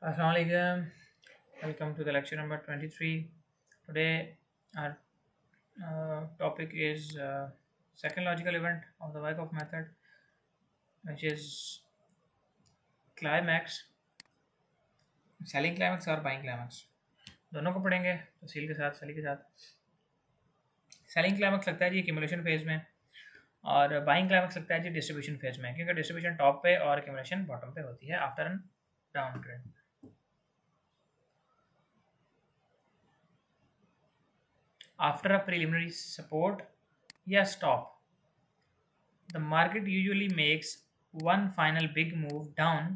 Assalamualaikum. Welcome to the lecture number 23. Today, our topic is second logical event of the Wyckoff method, which is climax, selling climax और buying climax. दोनों को पढ़ेंगे तफसील के साथ सली के साथ. सेलिंग क्लाइमैक्स लगता है जी एक्यूमुलेशन फेज में और बाइंग क्लाइमैक्स लगता है जी डिस्ट्रीब्यूशन फेज में, क्योंकि डिस्ट्रीब्यूशन टॉप पे और एक्यूमुलेशन बॉटम पे होती है after an down trend. After a preliminary support, yeah, stop. The market usually makes one final big move down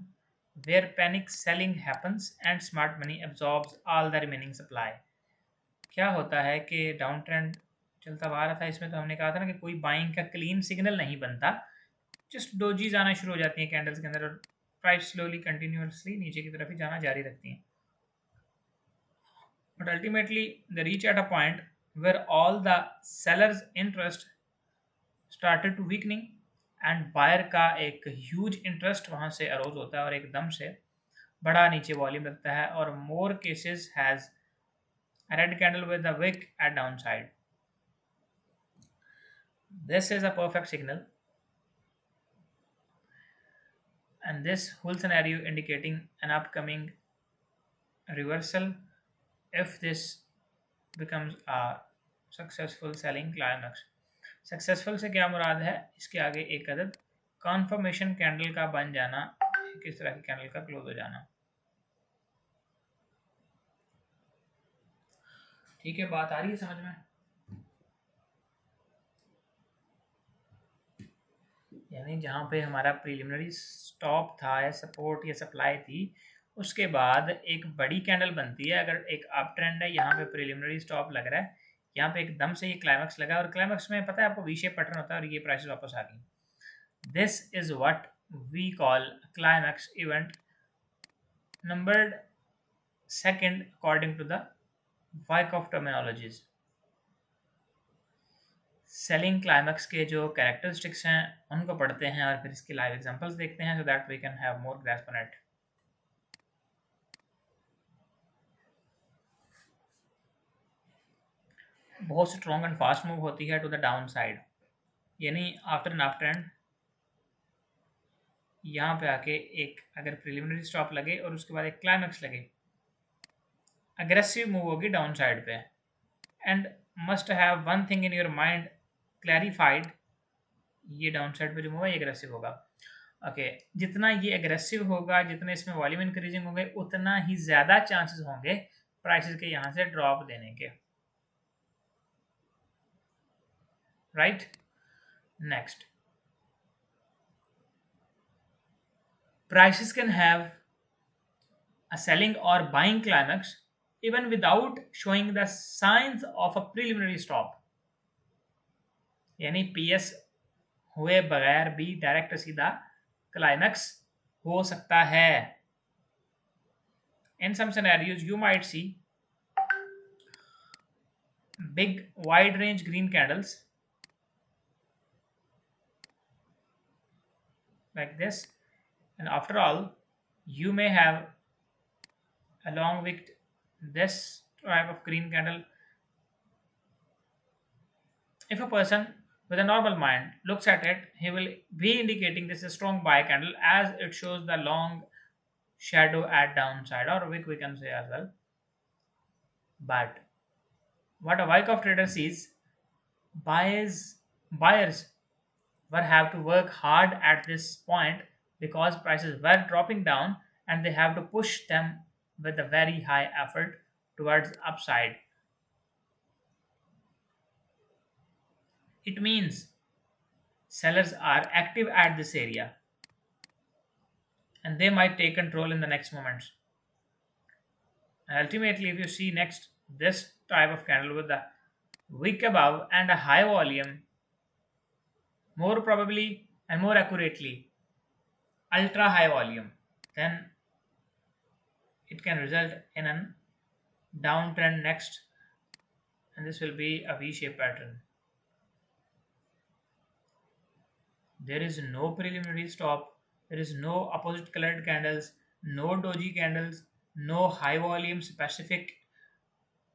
where panic selling happens and smart money absorbs all the remaining supply. क्या होता है कि down trend चलता आ रहा था, इसमें तो हमने कहा था ना कि कोई बाइंग का क्लीन सिग्नल नहीं बनता, जस्ट डोजीज आना शुरू हो जाती हैं कैंडल्स के अंदर और प्राइस स्लोली कंटिन्यूसली नीचे की तरफ ही जाना जारी रखती हैं. But ultimately they reach at a point where all the sellers interest started to weakening and buyer का एक ह्यूज इंटरेस्ट वहाँ से अरोज होता है और एकदम से बड़ा नीचे वॉल्यूम लगता है और more cases has red candle with the wick at down side. This is a perfect signal and this whole scenario indicating an upcoming reversal if this becomes a successful selling climax. Successful से क्या मुराद है, इसके आगे एक अदद conformation candle का बन जाना, किस तरह की कैंडल का क्लोज हो जाना. ठीक है, बात आ रही है समझ में? यानी जहाँ पे हमारा प्रीलिमिनरी स्टॉप था या सपोर्ट या सप्लाई थी, उसके बाद एक बड़ी कैंडल बनती है. अगर एक अप ट्रेंड है, यहाँ पे प्रीलिमिनरी स्टॉप लग रहा है, यहाँ पे एकदम से ये क्लाइमैक्स लगा और क्लाइमैक्स में पता है आपको वी शेप पैटर्न होता है और ये प्राइसेस वापस आ गई. This is what we call climax event numbered second according to the Wyckoff terminologies. Selling climax के जो कैरेक्टरिस्टिक्स हैं उनको पढ़ते हैं और फिर इसके लाइव एग्जांपल्स देखते हैं, so that we can have more grasp on it. बहुत स्ट्रॉन्ग एंड फास्ट मूव होती है टू द डाउन साइड, यानी आफ्टर एन अप ट्रेंड यहाँ पे आके एक अगर प्रिलिमिनरी स्टॉप लगे और उसके बाद एक क्लाइमैक्स लगे, अग्रेसिव मूव होगी डाउन साइड पे. And must have one thing in your mind clarified, ये डाउन साइड पे जो मूव है ये अग्रेसिव होगा. ओके, जितना ये अग्रेसिव होगा, जितने इसमें वॉल्यूम इंक्रीजिंग होंगे, उतना ही ज़्यादा चांसेस होंगे प्राइसेस के यहाँ से ड्रॉप देने के. Right, next, prices can have a selling or buying climax even without showing the signs of a preliminary stop. यानी पीएस हुए बगैर भी डायरेक्ट सीधा क्लाइमैक्स हो सकता है. In some scenarios you might see big wide range green candles like this, and after all you may have along with this type of green candle. If a person with a normal mind looks at it, he will be indicating this is a strong buy candle as it shows the long shadow at downside, or wick we can say as well. But what a Wyckoff trader sees, buyers will have to work hard at this point because prices were dropping down and they have to push them with a very high effort towards upside. It means sellers are active at this area and they might take control in the next moments. And ultimately, if you see next this type of candle with the wick above and a high volume, more probably and more accurately ultra high volume, then it can result in a downtrend next, and this will be a V-shaped pattern. There is no preliminary stop, there is no opposite colored candles, no doji candles, no high volume specific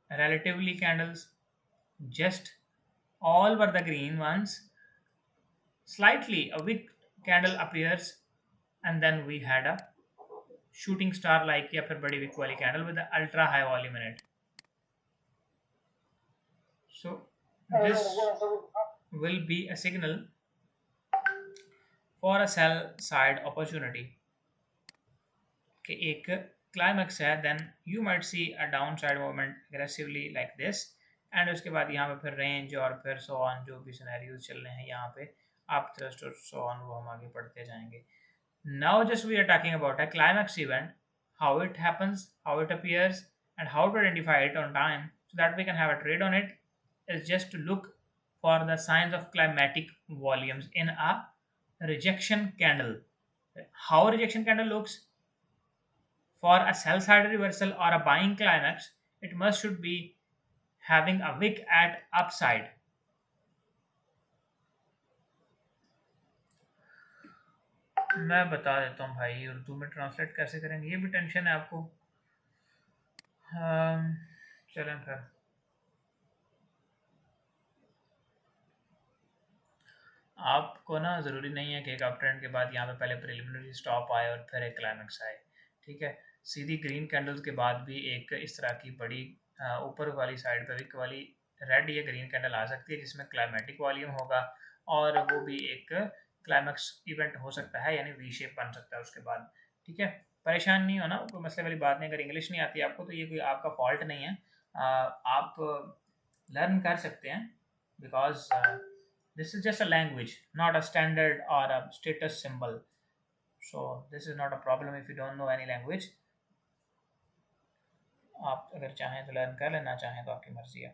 relatively candles, just all were the green ones. Slightly a wick candle appears, and then we had a shooting star like या फिर बड़ी wick वाली candle with the ultra high volume in it. So this will be a signal for a sell side opportunity कि एक climax है, then you might see a downside movement aggressively like this, and उसके बाद यहाँ पे फिर range और फिर so on जो भी scenarios चल रहे हैं यहाँ पे आप thrust और so on वो हम आगे पढ़ते जाएंगे. Now just we are talking about a climax event, how it happens, how it appears, and how to identify it on time so that we can have a trade on it, is just to look for the signs of climatic volumes in a rejection candle. How a rejection candle looks for a sell side reversal or a buying climax, it must should be having a wick at upside. मैं बता देता हूँ भाई, उर्दू में translate कैसे करेंगे ये भी टेंशन है आपको. चलें फिर. आपको ना ज़रूरी नहीं है कि एक अप ट्रेंड के बाद यहाँ पे पहले प्रिलिमिनरी स्टॉप आए और फिर एक क्लाइमेक्स आए. ठीक है, सीधी ग्रीन कैंडल्स के बाद भी एक इस तरह की बड़ी ऊपर वाली साइड पर विक वाली रेड या ग्रीन कैंडल आ सकती है जिसमें क्लाइमेटिक वॉल्यूम होगा और वो भी एक क्लाइमेक्स इवेंट हो सकता है, यानी वी शेप बन सकता है उसके बाद. ठीक है, परेशान नहीं होना, कोई मसले वाली बात नहीं. अगर इंग्लिश नहीं आती आपको तो ये कोई आपका फॉल्ट नहीं है, आप लर्न कर सकते हैं, because this is just a language, not a standard or a status symbol. So this is not a problem if you don't know any language. आप अगर चाहें तो लर्न कर लें, ना चाहें तो आपकी मर्जी है.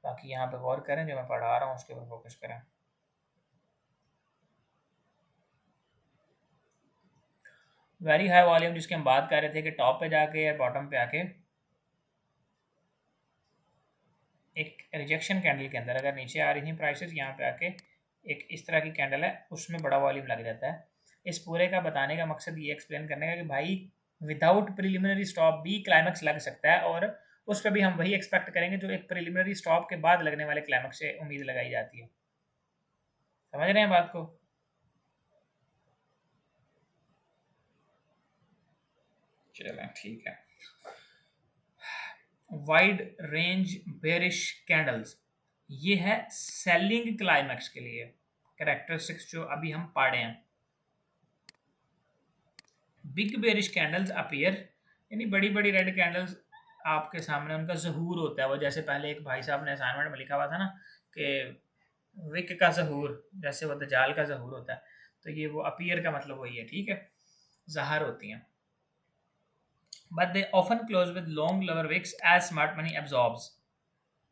बाकी यहाँ पे गौर करें, जो मैं पढ़ा रहा हूँ उसके ऊपर फोकस करें. वेरी हाई वॉल्यूम जिसकी हम बात कर रहे थे कि टॉप पे जाके या बॉटम पे आके एक रिजेक्शन कैंडल के अंदर अगर नीचे आ रही थी प्राइसेस, यहाँ पे आके एक इस तरह की कैंडल है उसमें बड़ा वॉल्यूम लग जाता है. इस पूरे का बताने का मकसद ये एक्सप्लेन करने का कि भाई विदाउट प्रिलिमिनरी स्टॉप भी क्लाइमेक्स लग सकता है, और उस पर भी हम वही एक्सपेक्ट करेंगे जो एक प्रिलिमिनरी स्टॉप के बाद लगने वाले क्लाइमेक्स से उम्मीद लगाई जाती है. समझ रहे हैं बात को? चलें ठीक है. वाइड रेंज बेरिश कैंडल्स, ये है सेलिंग क्लाइमेक्स के लिए कैरेक्टरिस्टिक्स जो अभी हम पढ़े हैं. बिग बेरिश कैंडल्स अपीयर, यानी बड़ी बड़ी रेड कैंडल्स आपके सामने उनका ज़हूर होता है. वो जैसे पहले एक भाई साहब ने असाइनमेंट में लिखा हुआ था ना कि विक का ज़हूर, जैसे वो दजाल का ज़हूर होता है, तो ये वो अपीयर का मतलब वही है. ठीक है, ज़ाहर होती हैं. But they often close with long lower wicks as smart money absorbs.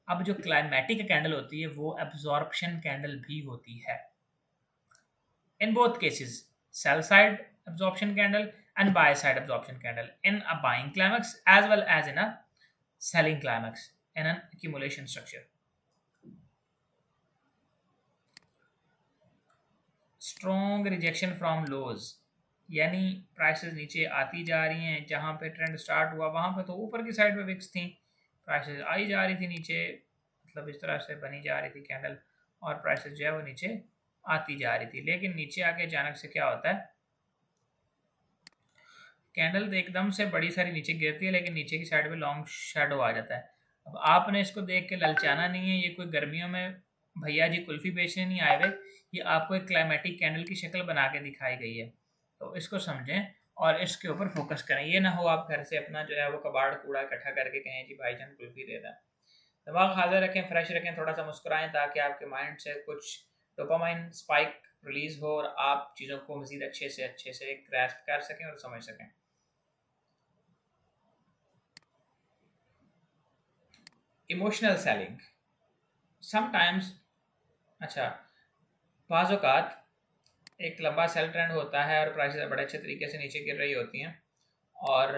अब जो क्लाइमेटिक कैंडल होती है वो एब्जॉर्प्शन कैंडल भी होती है. In both cases, sell side absorption candle and buy side absorption candle in a buying climax as well as in a selling climax in an accumulation structure. Strong rejection from lows, यानी prices नीचे आती जा रही हैं. जहाँ पे trend start हुआ वहाँ पे तो ऊपर की साइड पे विक्स थी, प्राइसेस आई जा रही थी नीचे, मतलब इस तरह से बनी जा रही थी कैंडल और प्राइसेस जो है वो नीचे आती जा रही थी. लेकिन नीचे आके अचानक से क्या होता है, कैंडल एकदम से बड़ी सारी नीचे गिरती है लेकिन नीचे की साइड पे लॉन्ग शेडो आ जाता है. अब आपने इसको देख के ललचाना नहीं है, ये कोई गर्मियों में भैया जी कुल्फ़ी बेचने नहीं आए हुए, ये आपको एक क्लाइमेटिक कैंडल की शक्ल बना के दिखाई गई है. तो इसको समझें और इसके ऊपर फोकस करें. ये ना हो आप घर से अपना जो है वो कबाड़ कूड़ा इकट्ठा करके कहें जी भाईजान कुल्फ़ी दे दें. दिमाग हाजिर रखें, फ्रेश रखें, थोड़ा सा मुस्कुराएं ताकि आपके माइंड से कुछ डोपामाइन स्पाइक रिलीज़ हो और आप चीज़ों को मज़ीद अच्छे से ग्रैस्प कर सकें और समझ सकें. इमोशनल सेलिंग समटाइम्स, अच्छा बाज़ औक़ात एक लंबा सेल ट्रेंड होता है और प्राइसेस बड़े अच्छे तरीके से नीचे गिर रही होती हैं और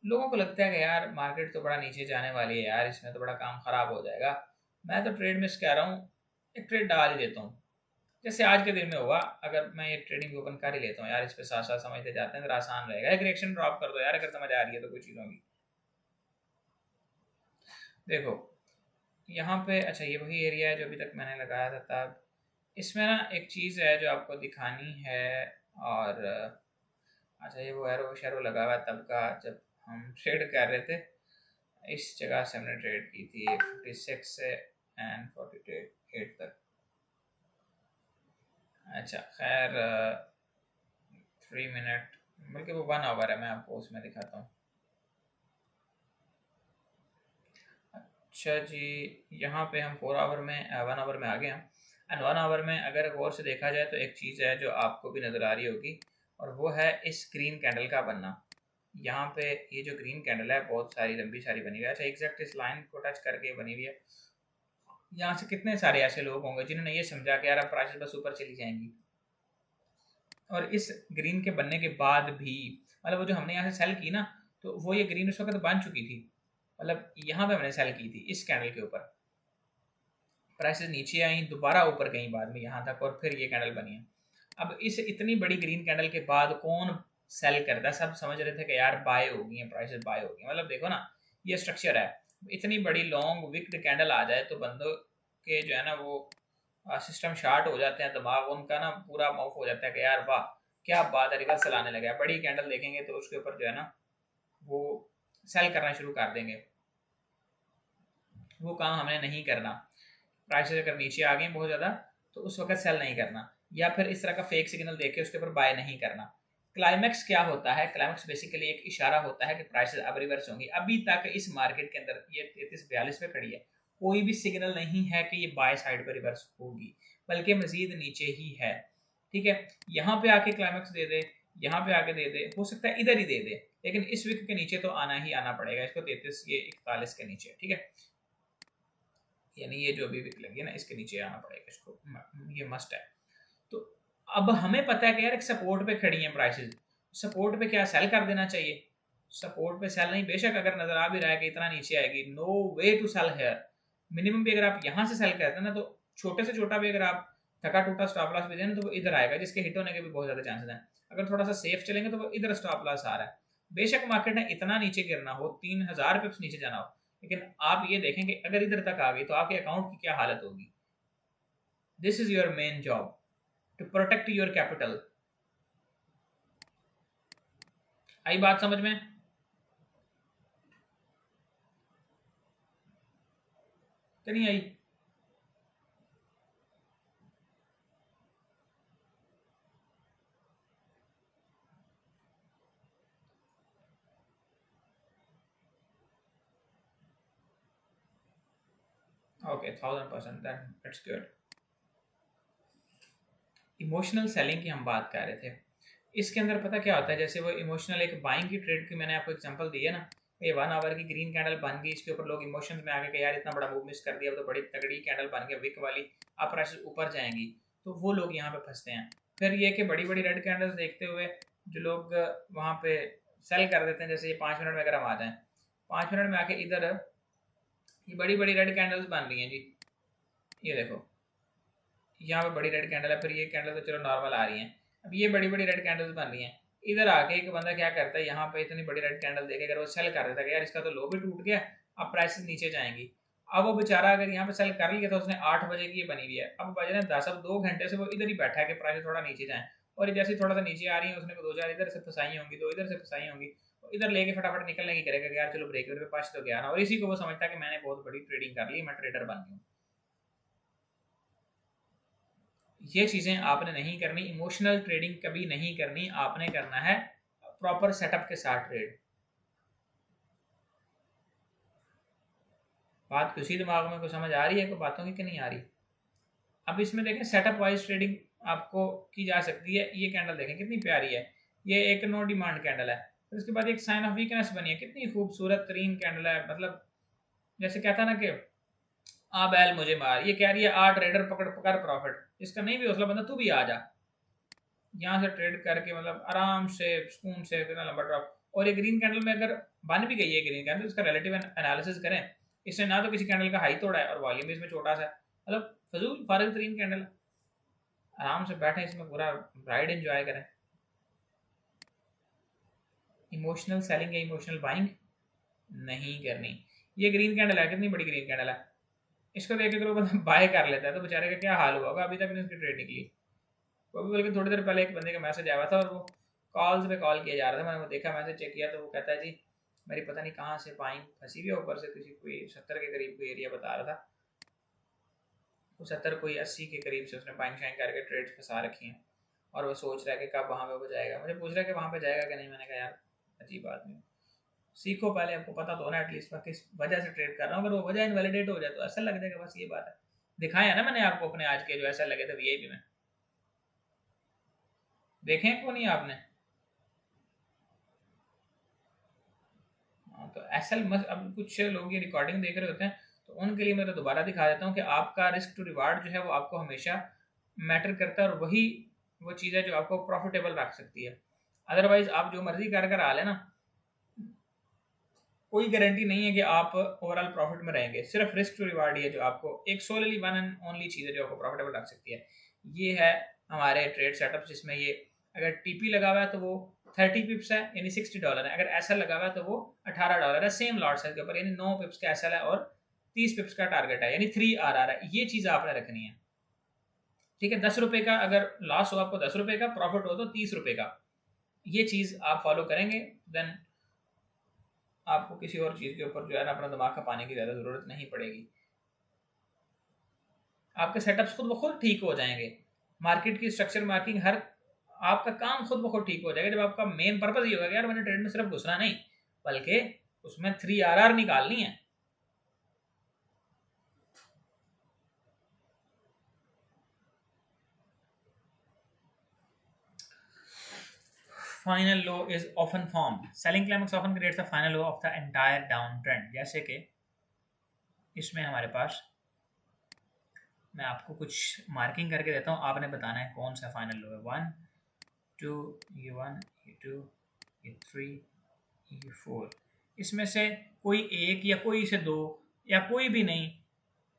लोगों को लगता है कि यार मार्केट तो बड़ा नीचे जाने वाली है यार, इसमें तो बड़ा काम ख़राब हो जाएगा, मैं तो ट्रेड मिस कह रहा हूँ, एक ट्रेड डाल ही देता हूँ. जैसे आज के दिन में हुआ, अगर मैं ये ट्रेडिंग ओपन कर ही लेता हूँ यार, इस पे साथ साथ समझते जाते हैं तो आसान रहेगा। एक रिएक्शन ड्रॉप कर दो यार, अगर समझ आ रही है तो कुछ चीज़ों की। देखो यहाँ पे, अच्छा ये वही एरिया है जो अभी तक मैंने लगाया था तब। इसमें ना एक चीज़ है जो आपको दिखानी है, और अच्छा ये वो एरो शेरो लगा हुआ है तब का, जब हम ट्रेड कर रहे थे। इस जगह से हमने ट्रेड की थी 56 से एंड 48 तक। अच्छा खैर 3 मिनट, बल्कि वो 1 आवर है, मैं आपको उसमें दिखाता हूँ। अच्छा जी, यहाँ पे हम 4 आवर में 1 आवर में आ गए हैं। एंड 1 आवर में अगर गौर से देखा जाए तो एक चीज़ है जो आपको भी नज़र आ रही होगी, और वो है इस ग्रीन कैंडल का बनना। यहाँ पे ये जो ग्रीन कैंडल है बहुत सारी लंबी सारी बनी हुई है। अच्छा एग्जैक्ट इस लाइन को टच करके बनी हुई है। यहाँ से कितने सारे ऐसे लोग होंगे जिन्होंने ये समझा कि यार अब प्राइसेस बस ऊपर चली जाएंगी, और इस ग्रीन के बनने के बाद भी, मतलब वो जो हमने यहाँ से सेल की ना, तो वो ये ग्रीन उस वक्त बन चुकी थी। मतलब यहाँ पे हमने सेल की थी इस कैंडल के ऊपर, प्राइसेस नीचे आई, दोबारा ऊपर गई बाद में यहाँ तक, और फिर ये कैंडल बनी है। अब इस इतनी बड़ी ग्रीन कैंडल के बाद कौन सेल करता है? सब समझ रहे थे कि यार बाय हो गई है, प्राइसेस बाय हो गई। मतलब देखो ना, ये स्ट्रक्चर है, इतनी बड़ी लॉन्ग विक्ड कैंडल आ जाए तो बंदों के जो है ना वो सिस्टम शार्ट हो जाते हैं, दिमाग उनका ना पूरा ऑफ हो जाता है कि यार वाह क्या बात है, रिवर्सल आने लगा है। बड़ी कैंडल देखेंगे तो उसके ऊपर जो है ना वो सेल करना शुरू कर देंगे। वो काम हमने नहीं करना। प्राइसेस अगर नीचे आ गई बहुत ज़्यादा तो उस वक्त सेल नहीं करना, या फिर इस तरह का फेक सिग्नल देके उसके ऊपर बाय नहीं करना। क्लाइमैक्स क्या होता है? क्लाइमैक्स बेसिकली एक इशारा होता है कि प्राइसेस अब रिवर्स होंगी। अभी तक इस मार्केट के अंदर ये 3342 पे खड़ी है, कोई भी सिग्नल नहीं है कि ये बाय साइड पर रिवर्स होगी, बल्कि मजीद नीचे ही है। ठीक है, यहाँ पे आके क्लाइमैक्स दे दे, यहाँ पे आके दे दे, हो सकता है इधर ही दे दे, लेकिन इस वीक के नीचे तो आना ही आना पड़ेगा इसको, 33 ये 41 के नीचे। ठीक है, यानी ये जो अभी विक लगी है ना इसके नीचे आना पड़ेगा इसको, ये मस्ट है। तो अब हमें पता है कि यार एक सपोर्ट पे खड़ी हैं प्राइसेस, सपोर्ट पे क्या सेल कर देना चाहिए? सपोर्ट पे सेल नहीं, बेशक अगर नजर आ भी रहा है कि इतना नीचे आएगी, no way to sell here. Minimum भी अगर आप यहाँ से सेल करते हैं ना, तो छोटे से छोटा भी अगर आप थका टूटा स्टॉप लॉस भी दें ना, तो वो इधर आएगा, जिसके हिट होने के भी बहुत ज्यादा चांसेस हैं। अगर थोड़ा सा सेफ चलेंगे तो वो इधर स्टॉप लॉस आ रहा है। बेशक मार्केट ने इतना नीचे गिरना हो, 3000 पिप्स नीचे जाना हो, लेकिन आप ये देखें कि अगर इधर तक आ गई तो आपके अकाउंट की क्या हालत होगी। This is your main job, to protect your capital. आई बात समझ में? कि नहीं आई? Okay 1000%, that's good. Emotional selling की हम बात कर रहे थे। इसके अंदर पता क्या होता है, जैसे वो इमोशनल एक बाइंग की ट्रेड की मैंने आपको एग्जांपल दी है ना, ये 1 आवर की ग्रीन कैंडल बन गई, इसके ऊपर लोग इमोशंस में आ गए कि यार इतना बड़ा मूव मिस कर दिया, तो बड़ी तगड़ी कैंडल बन गई विक वाली, अब प्राइसेस ऊपर जाएंगी, तो वो लोग यहाँ पे फंसते हैं। फिर ये कि बड़ी बड़ी रेड कैंडल्स देखते हुए जो लोग वहाँ पे सेल कर देते हैं, जैसे ये 5 मिनट में अगर हम आ जाएँ, 5 मिनट में आके इधर ये बड़ी बड़ी रेड कैंडल्स बन रही हैं जी, ये देखो यहाँ पे बड़ी रेड कैंडल है, फिर ये कैंडल तो चलो नॉर्मल आ रही हैं, अब ये बड़ी बड़ी रेड कैंडल्स बन रही हैं। इधर आके एक बंदा क्या करता है, यहाँ पे इतनी बड़ी रेड कैंडल देखे अगर वो सेल कर देता है कि यार इसका तो लो भी टूट गया, अब प्राइसेस नीचे जाएंगी। अब वो बेचारा अगर यहाँ पे सेल कर लिया था उसने 8 बजे की ये बनी हुई है, अब बज रहे हैं 10, अब 2 घंटे से वो इधर ही बैठा है कि प्राइस थोड़ा नीचे जाए, और जैसे थोड़ा सा नीचे आ रही है उसने 2 4 इधर से फंसाई होंगी, 2 इधर से फंसाई होंगी, इधर लेके फटाफट निकलने की करेगा कि यार चलो ब्रेक पे पाँच तो गया ना, और इसी को वो समझता है कि मैंने बहुत बड़ी ट्रेडिंग कर ली, मैं ट्रेडर बन गया। ये चीज़ें आपने नहीं करनी, इमोशनल ट्रेडिंग कभी नहीं करनी, आपने करना है प्रॉपर सेटअप के साथ ट्रेड। बात किसी दिमाग में कोई समझ आ रही है कोई बातों की कि नहीं आ रही? अब इसमें देखें सेटअप वाइज ट्रेडिंग आपको की जा सकती है। ये कैंडल देखें कितनी प्यारी है, ये एक नो डिमांड कैंडल है, फिर उसके बाद एक साइन ऑफ वीकनेस बनी है, कितनी खूबसूरत तरीन कैंडल है। मतलब जैसे कहता ना कि आ बैल मुझे मार, ये कह रही है आ ट्रेडर पकड़ पकड़ प्रॉफिट, इसका नहीं भी हौसला बंदा तू भी आ जा यहाँ से ट्रेड करके, मतलब आराम से सुकून से कितना लंबा ड्रॉप। और ये ग्रीन कैंडल में अगर बन भी गई है ग्रीन कैंडल, इसका रिलेटिव एनालिसिस करें, इसने ना तो किसी कैंडल का हाई तोड़ा है और वॉल्यूम भी इसमें छोटा सा है, मतलब फजूल फारग तरीन कैंडल। आराम से बैठे इसमें पूरा राइड एंजॉय करें। इमोशनल सेलिंग या इमोशनल बाइंग नहीं करनी। ये ग्रीन कैंडल है, कितनी बड़ी ग्रीन कैंडल है, इसको देख के अगर वो बंदा बाय कर लेता है तो बेचारे का क्या हाल हुआ होगा। अभी तक नहीं उसकी ट्रेड निकली। वो भी बल्कि थोड़ी देर पहले एक बंदे का मैसेज आया था और वो कॉल्स पे कॉल किया जा रहा था, मैंने वो देखा, मैसेज चेक किया तो वो कहता है जी मेरी पता नहीं कहाँ से बाइंग फंसी हुई है, ऊपर से किसी कोई 70 के करीब कोई एरिया बता रहा था, वो 70 कोई 80 के करीब से उसने बाइंग शाइंग करके ट्रेड्स फंसा रखी हैं और वो सोच रहा है कि कब वहाँ पे वो जाएगा। मुझे पूछ रहा है कि वहाँ पे जाएगा कि नहीं। मैंने कहा यार अजीब आदमी, सीखो पहले, आपको पता तो ना एटलीस्ट मैं किस वजह से ट्रेड कर रहा हूँ। अगर वो वजह इनवैलिडेट हो जाए तो ऐसा लग जाएगा, बस ये बात है। दिखाया ना मैंने आपको अपने आज के जो ऐसा लगे थे वीआईपी में, देखें क्यों नहीं आपने? हाँ, तो एसएल मस्ट, अब कुछ लोग ये रिकॉर्डिंग देख रहे होते हैं तो उनके लिए मैं तो दोबारा दिखा देता हूँ कि आपका रिस्क टू रिवार्ड जो है वो आपको हमेशा मैटर करता है और वही वो चीज़ है जो आपको प्रॉफिटेबल रख सकती है। अदरवाइज आप जो मर्जी कर कर आ लेना, कोई गारंटी नहीं है कि आप ओवरऑल प्रॉफिट में रहेंगे। सिर्फ रिस्क टू रिवार्ड है जो आपको एक सोलली वन एंड ओनली चीज़ है जो आपको प्रॉफिटेबल रख सकती है। ये है हमारे ट्रेड सेटअप, जिसमें ये अगर टीपी लगा हुआ है तो वो 30 पिप्स है यानी $60 है, अगर एसएल लगा हुआ है तो वो $18 है सेम लॉट साइज के ऊपर, यानी 9 पिप्स का एसएल है और 30 पिप्स का टारगेट है, यानी 3 RR है। ये चीज़ आपने रखनी है, ठीक है। 10 रुपये का अगर लॉस हो आपको 10 रुपये का, प्रॉफिट हो तो 30 रुपये का, ये चीज़ आप फॉलो करेंगे देन आपको किसी और चीज़ के ऊपर जो है ना अपना दिमाग खपाने की ज़्यादा ज़रूरत नहीं पड़ेगी। आपके सेटअप्स खुद ब खुद ठीक हो जाएंगे। मार्केट की स्ट्रक्चर मार्किंग, हर आपका काम खुद ब खुद ठीक हो जाएगा जब आपका मेन पर्पज ये होगा कि यार मैंने ट्रेड में सिर्फ घुसना नहीं बल्कि उसमें 3 RR निकालनी है। Final low is often form, selling climax often creates the final low of the entire down trend. जैसे कि इसमें हमारे पास, मैं आपको कुछ मार्किंग करके देता हूँ, आपने बताना है कौन सा फाइनल लो है। 1 2, ये 1, ये 2, ये 3, ये 4, इसमें से कोई एक या कोई से दो या कोई भी नहीं,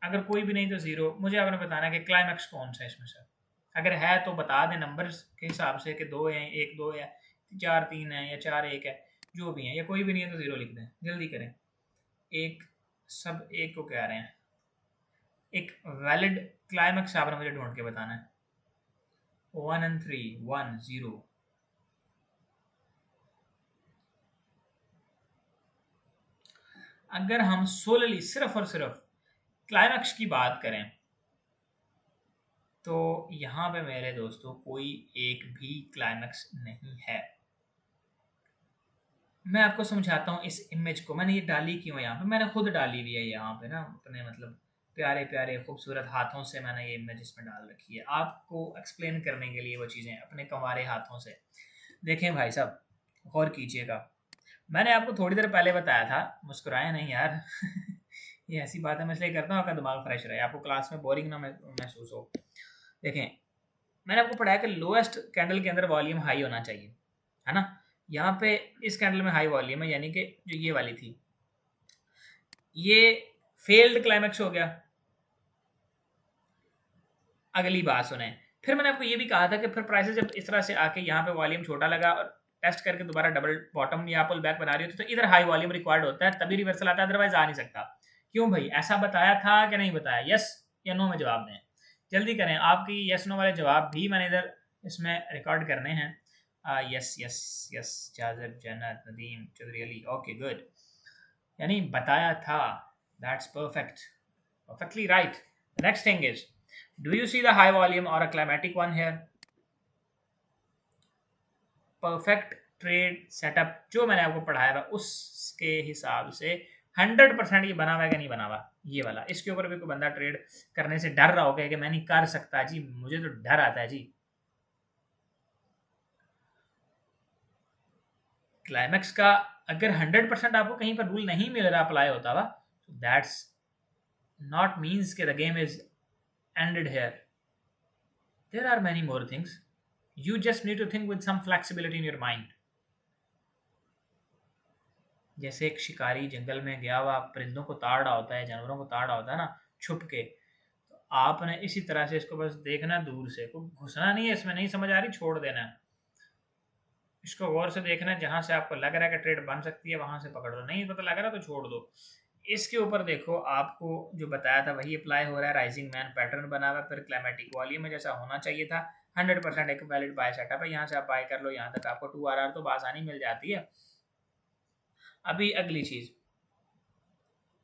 अगर कोई भी नहीं तो ज़ीरो। मुझे आपने बताना है कि क्लाइमैक्स कौन सा है इसमें से। अगर है तो बता दें नंबर्स के हिसाब से कि 2 है, 1 2 है, 4 3 है या 4 1 है, जो भी है, या कोई भी नहीं है तो ज़ीरो लिख दें। जल्दी करें, एक सब एक को कह रहे हैं। एक वैलिड क्लाइमैक्स आपने मुझे ढूंढ के बताना है। 1 and 3, 1 0। अगर हम सोलली सिर्फ और सिर्फ क्लाइमैक्स की बात करें तो यहाँ पे मेरे दोस्तों कोई एक भी क्लाइमैक्स नहीं है। मैं आपको समझाता हूँ इस इमेज को, मैंने ये डाली क्यों यहाँ पे, मैंने खुद डाली हुई है यहाँ पे ना, अपने मतलब प्यारे प्यारे खूबसूरत हाथों से मैंने ये इमेज इसमें डाल रखी है आपको एक्सप्लेन करने के लिए वो चीज़ें अपने कंवारे हाथों से। देखें भाई साहब, गौर कीजिएगा, मैंने आपको थोड़ी देर पहले बताया था, मुस्कुराए नहीं यार ये ऐसी बात है मैं इसलिए करता हूँ आपका दिमाग फ्रेश रहे, आपको क्लास में बोरिंग ना महसूस हो। देखें, मैंने आपको पढ़ाया कि लोएस्ट कैंडल के अंदर वॉल्यूम हाई होना चाहिए, है ना। यहाँ पे इस कैंडल में हाई वॉल्यूम है, यानी कि जो ये वाली थी ये फेल्ड क्लाइमैक्स हो गया। अगली बात सुने, फिर मैंने आपको ये भी कहा था कि फिर प्राइसेस जब इस तरह से आके यहाँ पे वॉल्यूम छोटा लगा और टेस्ट करके दोबारा डबल बॉटम या पुल बैक बना रही होती तो इधर हाई वॉल्यूम रिक्वायर्ड होता है, तभी रिवर्सल आता है, अदरवाइज आ नहीं सकता। क्यों भाई, ऐसा बताया था कि नहीं बताया? यस या नो में जवाब दें, जल्दी करें। आपकी यस नो वाले जवाब भी मैंने इधर इसमें रिकॉर्ड करने हैं। यस यस यस, जाजिब, जन्नत, नदीम, चौधरी अली, ओके गुड, यानी बताया था, that's perfect, perfectly right. The next thing is, do you see the high volume or a climatic one here? Perfect trade setup जो मैंने आपको पढ़ाया था उसके हिसाब से 100% ये बना हुआ है कि नहीं बना हुआ, ये वाला। इसके ऊपर भी कोई बंदा ट्रेड करने से डर रहा होगा कि मैं नहीं कर सकता जी, मुझे तो डर आता है जी। क्लाइमैक्स का अगर 100% आपको कहीं पर रूल नहीं मिल रहा अप्लाई होता हुआ, that's not means that the game is ended here. There are many more things. You just need to think with some flexibility in your mind. जैसे एक शिकारी जंगल में गया हुआ परिंदों को ताड़ रहा होता है, जानवरों को ताड़ रहा होता है ना, छुप के, तो आपने इसी तरह से इसको बस देखना दूर से, कोई घुसना नहीं है इसमें, नहीं समझ आ रही छोड़ देना है। इसको गौर से देखना है, जहां से आपको लग रहा है कि ट्रेड बन सकती है वहां से पकड़ लो, नहीं पता लग रहा तो छोड़ दो। इसके ऊपर देखो, आपको जो बताया था वही अप्लाई हो रहा है। राइजिंग मैन पैटर्न बना हुआ है, फिर क्लाइमेटिक वॉल्यूम में जैसा होना चाहिए था। 100% एक वैलिड बाय सेटअप है, यहाँ से आप बाय कर लो, यहाँ तक आपको 2 RR तो आसानी मिल जाती है। अभी अगली चीज़,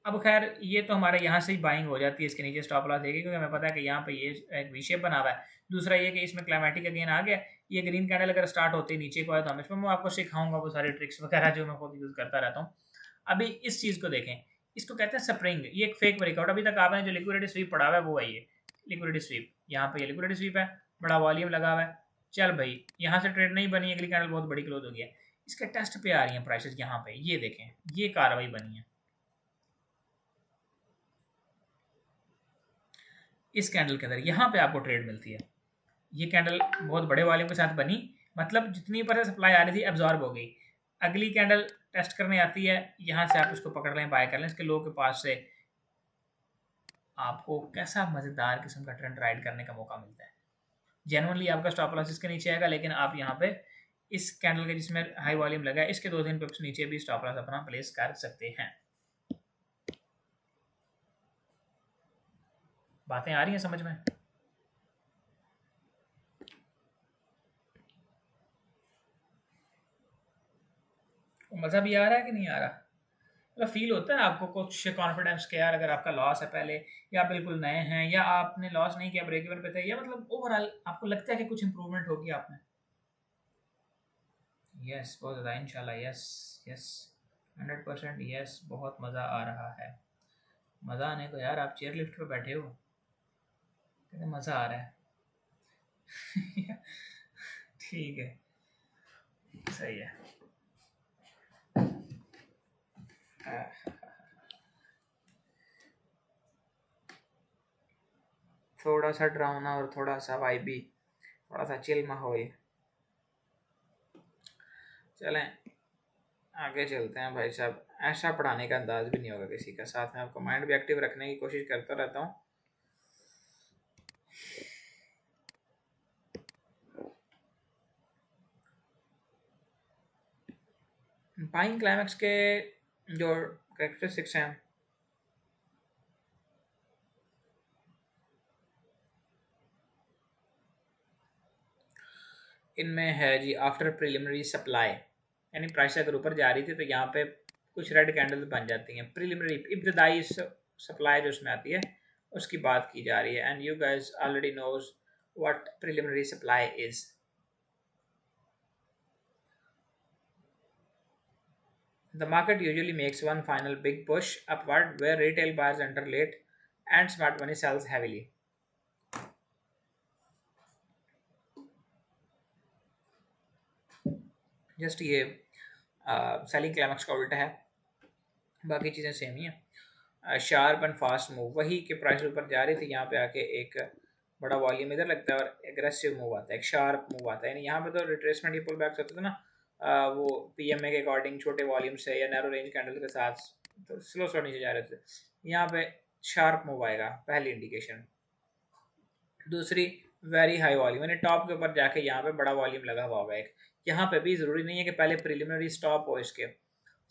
अब खैर ये तो हमारे यहाँ से ही बाइंग हो जाती है, इसके नीचे स्टॉप लॉस देगी क्योंकि हमें पता है कि यहाँ पे ये एक वी शेप बना हुआ है। दूसरा ये कि इसमें क्लाइमेटिक अगेन आ गया, ये ग्रीन कैंडल अगर स्टार्ट होती है नीचे को है तो हम इसमें मैं आपको सिखाऊंगा वो सारी ट्रिक्स वगैरह जो मैं खुद यूज़ करता रहता हूँ। अभी इस चीज़ को देखें, इसको कहते हैं स्प्रिंग, ये एक फेक ब्रेकआउट। अभी तक आपने जो लिक्विडिटी स्वीप पड़ा हुआ है वो है ये लिक्विडिटी स्वीप, यहाँ पे ये लिक्विडिटी स्वीप है, बड़ा वॉल्यूम लगा हुआ है। चल भाई यहाँ से ट्रेड नहीं बनी, अगली कैंडल बहुत बड़ी क्लोज हो गया, इसके टेस्ट पे आ रही है प्राइसेस। यहाँ पे ये देखें, ये कार्रवाई बनी है इस कैंडल के अंदर, यहाँ पे आपको ट्रेड मिलती है। ये कैंडल बहुत बड़े वॉल्यूम के साथ बनी, मतलब जितनी ऊपर से सप्लाई आ रही थी एब्जॉर्ब हो गई। अगली कैंडल टेस्ट करने आती है, यहाँ से आप इसको पकड़ लें, बाय कर लें, इसके लो के पास से आपको कैसा मज़ेदार किस्म का ट्रेंड राइड करने का मौका मिलता है। जेनुअनली आपका स्टॉप लॉस इसके नीचे आएगा, लेकिन आप यहाँ पे इस कैंडल के जिसमें हाई वॉल्यूम लगा है इसके 2-3 पिप्स नीचे भी स्टॉप लॉस अपना प्लेस कर सकते हैं। बातें आ रही हैं समझ में? मज़ा भी आ रहा है कि नहीं आ रहा? मतलब फील होता है आपको कुछ कॉन्फिडेंस के यार, अगर आपका लॉस है पहले, या बिल्कुल नए हैं, या आपने लॉस नहीं किया, ब्रेक इवन पे थे, या मतलब ओवरऑल आपको लगता है कि कुछ इंप्रूवमेंट होगी आप में? यस, बहुत ज़्यादा इंशाल्लाह। यस यस, 100% यस, बहुत मज़ा आ रहा है। मज़ा आने को यार, आप चेयर लिफ्ट पे बैठे हो, कहते मज़ा आ रहा है। ठीक है, सही है। थोड़ा सा डरावना और थोड़ा सा वाइबी, थोड़ा सा चिल माहौल। चलें आगे चलते हैं भाई साहब। ऐसा पढ़ाने का अंदाज भी नहीं होगा किसी का, साथ में आपको माइंड भी एक्टिव रखने की कोशिश करता रहता हूँ। बाइंग क्लाइमैक्स के जो कैरेक्टरिस्टिक्स हैं, इनमें है जी आफ्टर प्रिलिमिनरी सप्लाई, यानी प्राइस अगर ऊपर जा रही थी तो यहाँ पे कुछ रेड कैंडल्स बन जाती हैं। प्रिलिमिनरी इब्तदाई सप्लाई जो उसमें आती है उसकी बात की जा रही है, and you guys already knows what preliminary supply is. The market usually makes one final big push upward where retail buyers enter late and smart money sells heavily. Just ये सेलिंग क्लाइमैक्स का उल्टा है, बाकी चीज़ें same ही हैं। Sharp and fast move, वही के price ऊपर जा रही थी, यहाँ पे आके एक बड़ा वॉल्यूम इधर लगता है और एग्रेसिव मूव आता है, एक शार्प मूव आता है। यानी यहाँ पे तो रिट्रेसमेंट ये पुल बैक्स होते थे ना, वो पीएमए के अकॉर्डिंग छोटे वॉल्यूम से या नैरो रेंज कैंडल के साथ तो स्लो स्लो नीचे जा रहे थे। यहाँ पे शार्प मूव आएगा, पहली इंडिकेशन। दूसरी वेरी हाई वॉल्यूम, यानी टॉप के ऊपर जाके यहाँ पे बड़ा वॉल्यूम लगा हुआ होगा एक। यहाँ पे भी ज़रूरी नहीं है कि पहले प्रिलिमिनरी स्टॉप हो, इसके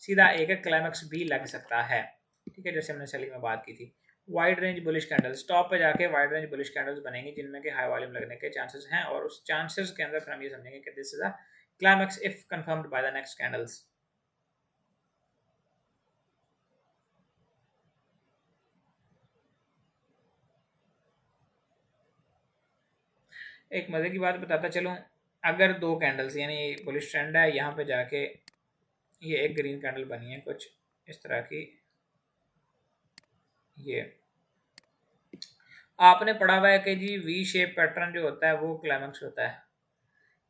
सीधा एक क्लाइमैक्स भी लग सकता है। ठीक है, जैसे हमने सेलिंग में बात की थी। Wide range bullish candles, top पे जाके वाइड रेंज बुलिश कैंडल्स बनेंगी जिनमें कि हाई वॉल्यूम लगने के चांसेस हैं, और उस चांसेस के अंदर फिर हम ये समझेंगे कि this is a climax if confirmed by the next candles. एक मज़े की बात बताता चलूँ, अगर दो कैंडल्स यानी बुलिश ट्रेंड है, यहाँ पे जाके ये एक ग्रीन कैंडल बनी है कुछ इस तरह की, ये आपने पढ़ा हुआ है कि जी वी शेप पैटर्न जो होता है वो क्लाइमैक्स होता है।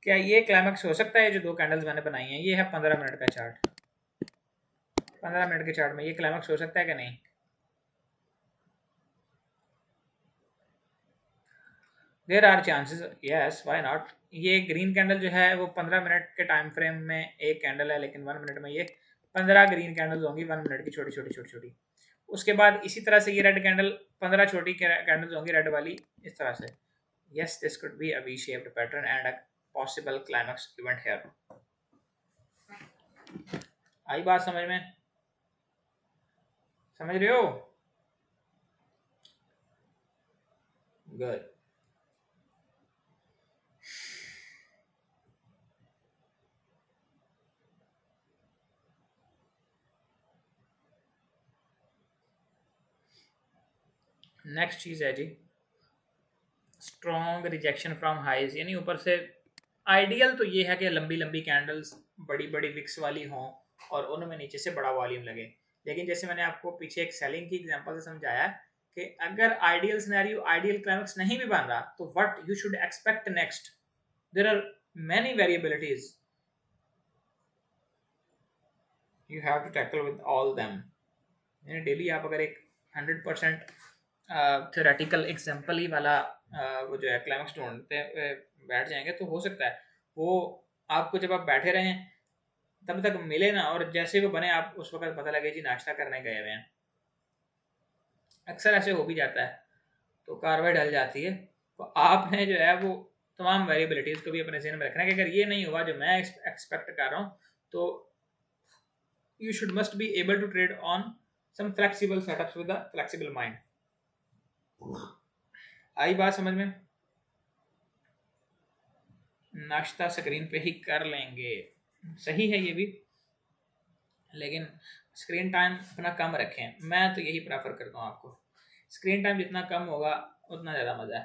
क्या ये क्लाइमैक्स हो सकता है? जो दो कैंडल्स मैंने बनाई हैं, ये है 15 मिनट का चार्ट, 15 मिनट के चार्ट में ये क्लाइमैक्स हो सकता है कि नहीं? There are chances, yes, why not. ये ग्रीन कैंडल जो है वो 15 मिनट के टाइम फ्रेम में एक कैंडल है, लेकिन 1 मिनट में ये 15 ग्रीन कैंडल्स होंगी 1 मिनट की, छोटी छोटी छोटी छोटी। उसके बाद इसी तरह से ये रेड कैंडल 15 छोटी कैंडल्स होंगी रेड वाली इस तरह से. Yes, this could be a V-shaped pattern and a possible climax event here. आई बात समझ में? समझ रहे हो? Good. नेक्स्ट चीज़ है G strong rejection from highs, यानी ऊपर से आइडियल तो ये है कि लंबी लंबी कैंडल्स बड़ी बड़ी विक्स वाली हों और उनमें नीचे से बड़ा वॉल्यूम लगे. लेकिन जैसे मैंने आपको पीछे एक सेलिंग की एग्जांपल से समझाया कि अगर आइडियल सिनेरियो आइडियल क्लाइमेक्स नहीं भी बन रहा तो what you should expect next. There are many variabilities, you have to tackle with all them. यानी डेली आप अगर एक 100% थ्योरेटिकल एग्जाम्पल ही वाला वो जो है क्लाइमेक्स ढूंढते बैठ जाएंगे तो हो सकता है वो आपको जब आप बैठे रहें तब तक मिले ना, और जैसे वो बने आप उस वक्त पता लगे जी नाश्ता करने गए हुए हैं. अक्सर ऐसे हो भी जाता है तो कार्रवाई डल जाती है. तो आपने जो है वो तमाम वेरिएबिलिटीज़ को भी अपने जहन में रखना है कि अगर ये नहीं हुआ जो मैं एक्सपेक्ट कर रहा हूँ तो you should must be able to trade on some flexible setups with a flexible mind. आई बात समझ में? नाश्ता स्क्रीन पे ही कर लेंगे, सही है ये भी, लेकिन स्क्रीन टाइम अपना कम रखें. मैं तो यही प्रेफर करता हूँ आपको, स्क्रीन टाइम जितना कम होगा उतना ज़्यादा मज़ा है.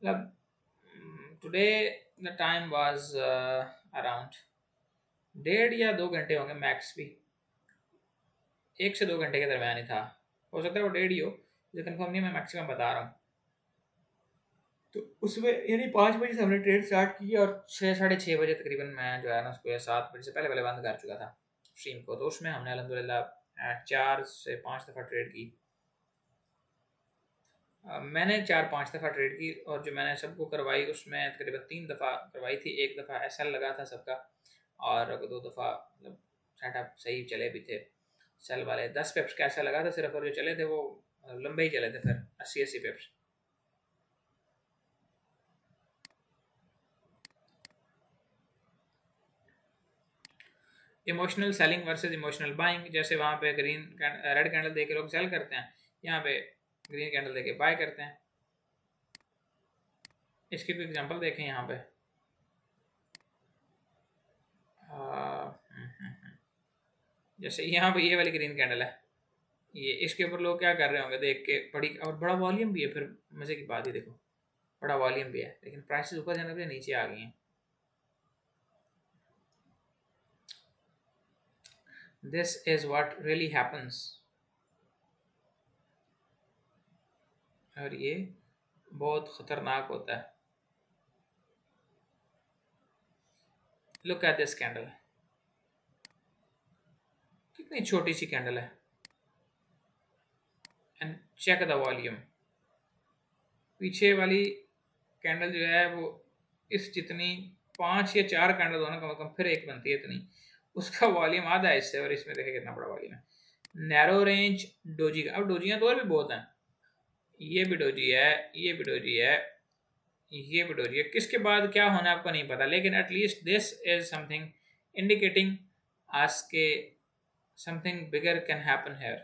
मतलब today the time was around 1.5 या 2 घंटे होंगे मैक्स भी, 1 से 2 घंटे के दरमियान ही था. हो सकता है वो 1.5 ही हो, मुझे कंफर्म नहीं, मैं मैक्सिमम बता रहा हूँ. तो उसमें यानी 5 बजे से हमने ट्रेड स्टार्ट की और 6 साढ़े 6 बजे तकरीबन मैं जो है ना उसको 7 बजे से पहले पहले बंद कर चुका था स्ट्रीम को. तो उसमें हमने अल्हम्दुलिल्लाह 4 से 5 दफ़ा ट्रेड की. मैंने 4-5 दफ़ा ट्रेड की और जो मैंने सबको करवाई उसमें तकरीबन 3 दफ़ा करवाई थी. एक दफ़ा SL लगा था सबका और 2 दफ़ा मतलब सेटअप सही चले भी थे. सेल वाले 10 पिप्स का ऐसा लगा था सिर्फ, और जो चले थे वो लंबे ही चले थे फिर 80-80 पिप्स. Emotional selling versus emotional buying, जैसे वहाँ पे रेड कैंडल दे के लोग सेल करते हैं, यहाँ पे ग्रीन कैंडल दे के बाय करते हैं. इसकी कोई एग्जांपल देखें यहाँ पे. जैसे यहाँ पे ये वाली ग्रीन कैंडल है, ये इसके ऊपर लोग क्या कर रहे होंगे देख के, बड़ी और बड़ा वॉल्यूम भी है. फिर मज़े की बात ही देखो, बड़ा वॉल्यूम भी है लेकिन प्राइसेस ऊपर जाने पे नीचे आ गई हैं. This is what really happens. और ये बहुत ख़तरनाक होता है. लुक एट दिस कैंडल, कितनी छोटी सी कैंडल है, एंड चेक द वॉल्यूम. पीछे वाली कैंडल जो है वो इस जितनी 5 या 4 कैंडल दोनों कम कम फिर एक बनती है इतनी, उसका वॉल्यूम आधा है इससे, और इसमें देखें कितना बड़ा वॉल्यूम है. नैरो रेंज डोजी का, अब डोजियाँ तो और भी बहुत हैं. ये भी डोजी है, ये भी डोजी है, ये भी डोजी है. किसके बाद क्या होना है आपको नहीं पता, लेकिन at least this is something indicating आज के something bigger can happen here.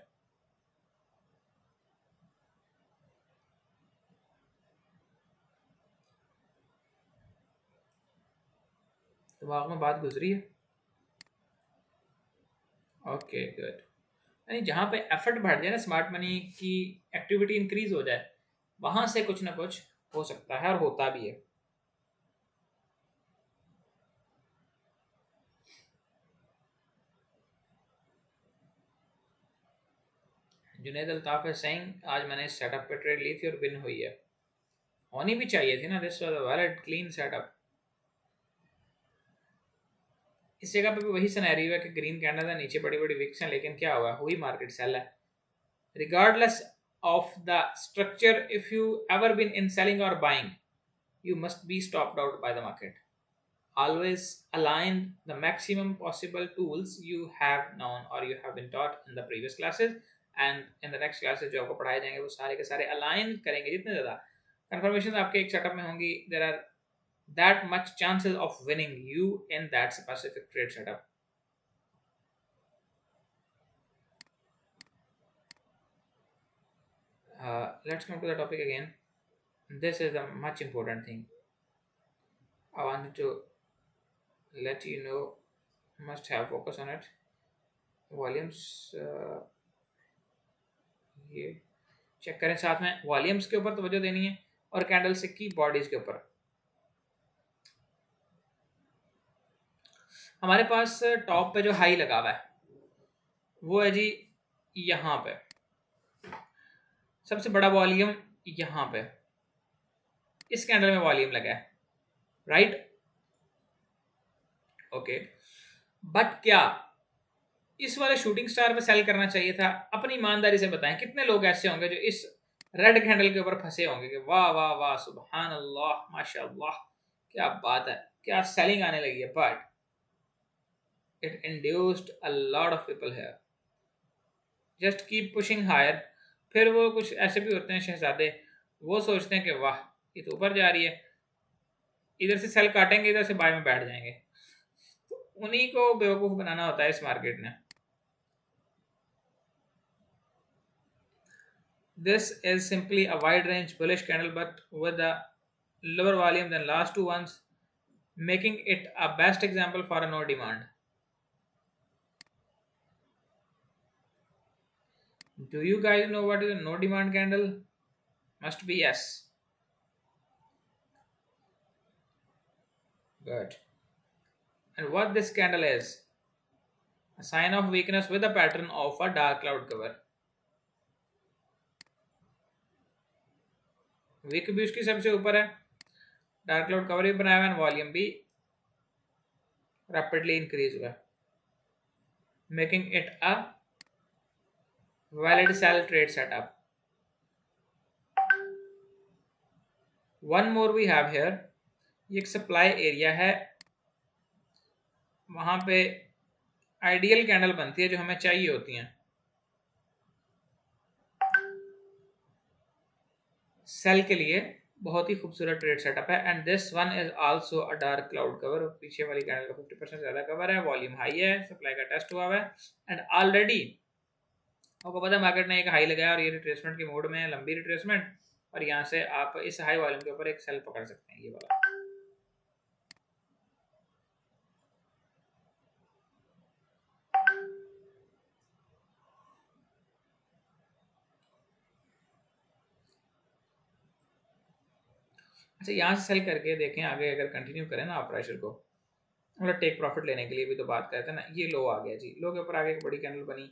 दिमाग में बात गुजरी है? Okay good. यानी जहाँ पे एफर्ट बढ़ जाए ना, स्मार्ट मनी की एक्टिविटी इंक्रीज हो जाए, वहाँ से कुछ ना कुछ हो सकता है और होता भी है. जुनैद अल्ताफ है सेइंग आज मैंने इस सेटअप पे ट्रेड ली थी और विन हुई है. होनी भी चाहिए थी ना, this was a valid clean setup. इस जगह पे भी वही सिनेरियो है कि ग्रीन कैंडल है, नीचे बड़ी बड़ी विक्स हैं, लेकिन क्या हुआ, हुई मार्केट सेल है. regardless of the structure, if you ever been in selling or buying, you must be stopped out by the market. Always align the maximum possible tools you have known or you have been taught in the previous classes and in the next classes जो आपको पढ़ाए जाएंगे वो सारे के सारे align करेंगे। जितने ज़्यादा कंफर्मेशन आपके एक सेटअप में होंगी, there are that much chances of winning you in that specific trade setup. Let's come to the topic again. This is a much important thing. I wanted to let you know, must have focus on it. Volumes, ये check करें, साथ में volumes के ऊपर तवज्जो देनी है और कैंडलस्टिक की बॉडीज के ऊपर। हमारे पास टॉप पे जो हाई लगा हुआ है वो है जी यहाँ पे, सबसे बड़ा वॉल्यूम यहाँ पे इस कैंडल में वॉल्यूम लगा है, राइट? ओके, बट क्या इस वाले शूटिंग स्टार पे सेल करना चाहिए था? अपनी ईमानदारी से बताएं, कितने लोग ऐसे होंगे जो इस रेड कैंडल के ऊपर फंसे होंगे कि वाह वाह वाह, सुभान अल्लाह, माशाअल्लाह, क्या बात है, क्या सेलिंग आने लगी है, but it induced a lot of people here, just keep pushing higher. फिर वो कुछ ऐसे भी होते हैं शहजादे, वो सोचते हैं कि वाह ये तो ऊपर जा रही है, इधर से सेल काटेंगे, इधर से बाय में बैठ जाएंगे। तो उन्हीं को बेवकूफ़ बनाना होता है इस मार्केट ने। This is simply a wide range bullish candle but with a lower volume than last two ones, making it a best example for a no demand. Do you guys know what is a no demand candle? Must be yes. Good. And what this candle is? A sign of weakness with a pattern of a dark cloud cover. Wick भी उसकी सबसे ऊपर है, dark cloud cover भी बनाया हुआ है, volume भी रैपिडली इंक्रीज हुआ है, making it a valid sell trade setup. One more we have here, ये एक सप्लाई एरिया है, वहां पे आइडियल कैंडल बनती है जो हमें चाहिए होती हैं सेल के लिए, बहुत ही खूबसूरत ट्रेड सेटअप है। And this one is also a dark cloud cover, पीछे वाली कैंडल का 50% ज्यादा कवर है, वॉल्यूम हाई है, सप्लाई का टेस्ट हुआ है, एंड ऑलरेडी आपको पता है मार्केट ने एक हाई लगाया और ये रिट्रेसमेंट के मोड में है, लंबी रिट्रेसमेंट, और यहाँ से आप इस हाई वॉल्यूम के ऊपर एक सेल पकड़ सकते हैं, ये वाला। अच्छा, यहाँ से सेल करके देखें आगे, अगर कंटिन्यू करें ना आप प्रेशर को, मतलब टेक प्रॉफिट लेने के लिए भी तो बात करते हैं ना। ये लो आ गया जी, लो के ऊपर आगे एक बड़ी कैंडल बनी।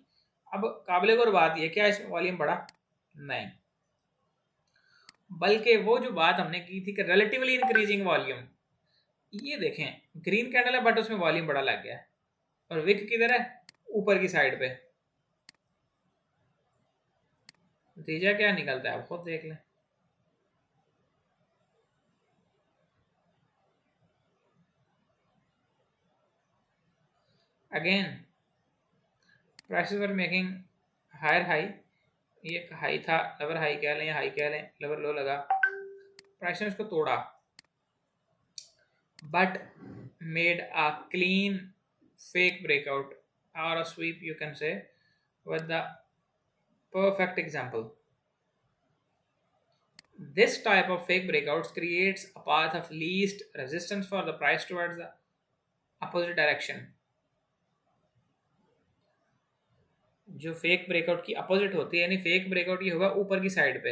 अब काबिल गौर बात ये, क्या इसमें वॉल्यूम बढ़ा? नहीं, बल्कि वो जो बात हमने की थी कि रिलेटिवली इंक्रीजिंग वॉल्यूम, ये देखें ग्रीन कैंडल है बट उसमें वॉल्यूम बड़ा लग गया है, और विक किधर है? ऊपर की साइड पे। नतीजा क्या निकलता है आप खुद देख लें। Again prices were making higher high, ये एक हाई था, लवर हाई कह लें या हाई कह लें, लवर लो लगा, प्राइस ने उसको तोड़ा, but made a clean fake breakout और a sweep you can say with the perfect example. This type of fake breakouts creates a path of least resistance for the price towards the opposite direction. जो fake breakout की opposite होती है, यानी fake breakout ये होगा ऊपर की side पे,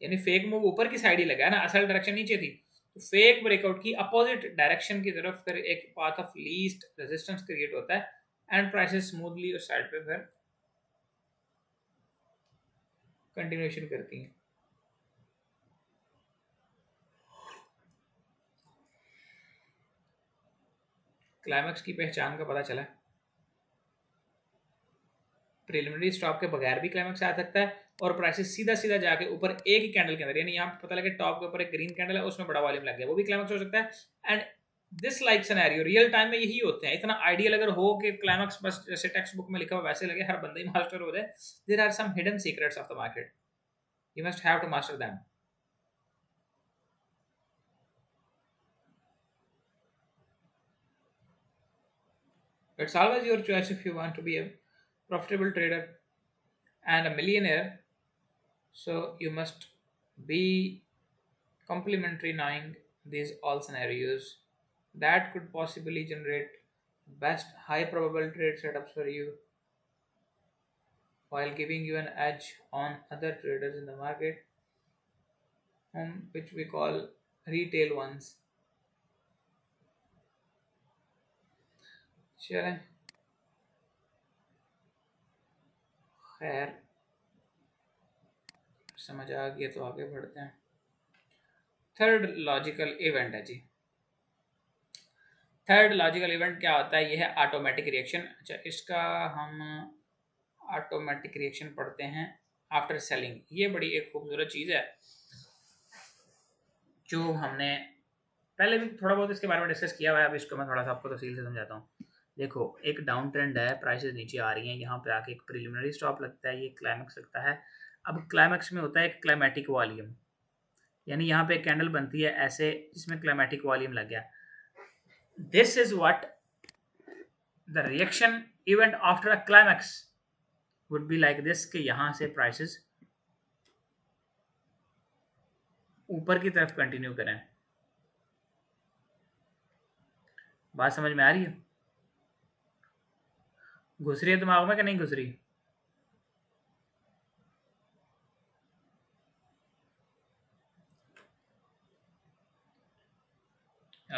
यानी फेक मूव ऊपर की साइड ही लगा है ना, असल डायरेक्शन नीचे थी, तो फेक ब्रेकआउट की अपोजिट डायरेक्शन की तरफ फिर एक path of least resistance create होता है, एंड प्राइसेस स्मूथली उस साइड पे फिर कंटिन्यूएशन करती हैं। क्लाइमैक्स की पहचान का पता चला, प्रिलिमिनरी स्टॉप के बगैर भी क्लाइमैक्स आ सकता है, और प्राइसेस सीधा सीधा जाके ऊपर एक ही कैंडल के अंदर, यानी यहाँ पता लगे टॉप के ऊपर एक ग्रीन कैंडल है, उसमें बड़ा वॉल्यूम लग गया, वो भी क्लाइमैक्स हो सकता है। And this like scenario real time में यही होते हैं। इतना आइडियल अगर हो कि क्लाइमैक्स बस जैसे टेक्स्ट बुक में लिखा हुआ वैसे लगे, हर बंदा ही मास्टर हो जाए, there are some hidden secrets of the market, you must have to master them. It's always your choice if you want to be a profitable trader and a millionaire. So you must be complementary knowing these all scenarios that could possibly generate best high probable trade setups for you while giving you an edge on other traders in the market, which we call retail ones. चलें, खैर समझ आ गया तो आगे बढ़ते हैं। Third logical event है जी। Third logical event क्या होता है? ये है ऑटोमेटिक रिएक्शन। अच्छा, इसका हम ऑटोमेटिक रिएक्शन पढ़ते हैं आफ्टर सेलिंग। ये बड़ी एक खूबसूरत चीज़ है जो हमने पहले भी थोड़ा बहुत इसके बारे में डिस्कस किया हुआ है। अब इसको मैं थोड़ा सा आपको तफसील से समझाता हूँ। देखो, एक डाउन ट्रेंड है, प्राइसेस नीचे आ रही हैं, यहाँ पे आके एक प्रिलिमिनरी स्टॉप लगता है, ये क्लाइमैक्स लगता है। अब क्लाइमैक्स में होता है एक क्लाइमेटिक वॉल्यूम, यानी यहाँ पे एक कैंडल बनती है ऐसे जिसमें क्लाइमेटिक वॉल्यूम लग गया। This is what the reaction event after a climax would be like this, कि यहाँ से प्राइसेस ऊपर की तरफ कंटिन्यू करें। बात समझ में आ रही है? घुस रही है दिमाग में कि नहीं घुस रही?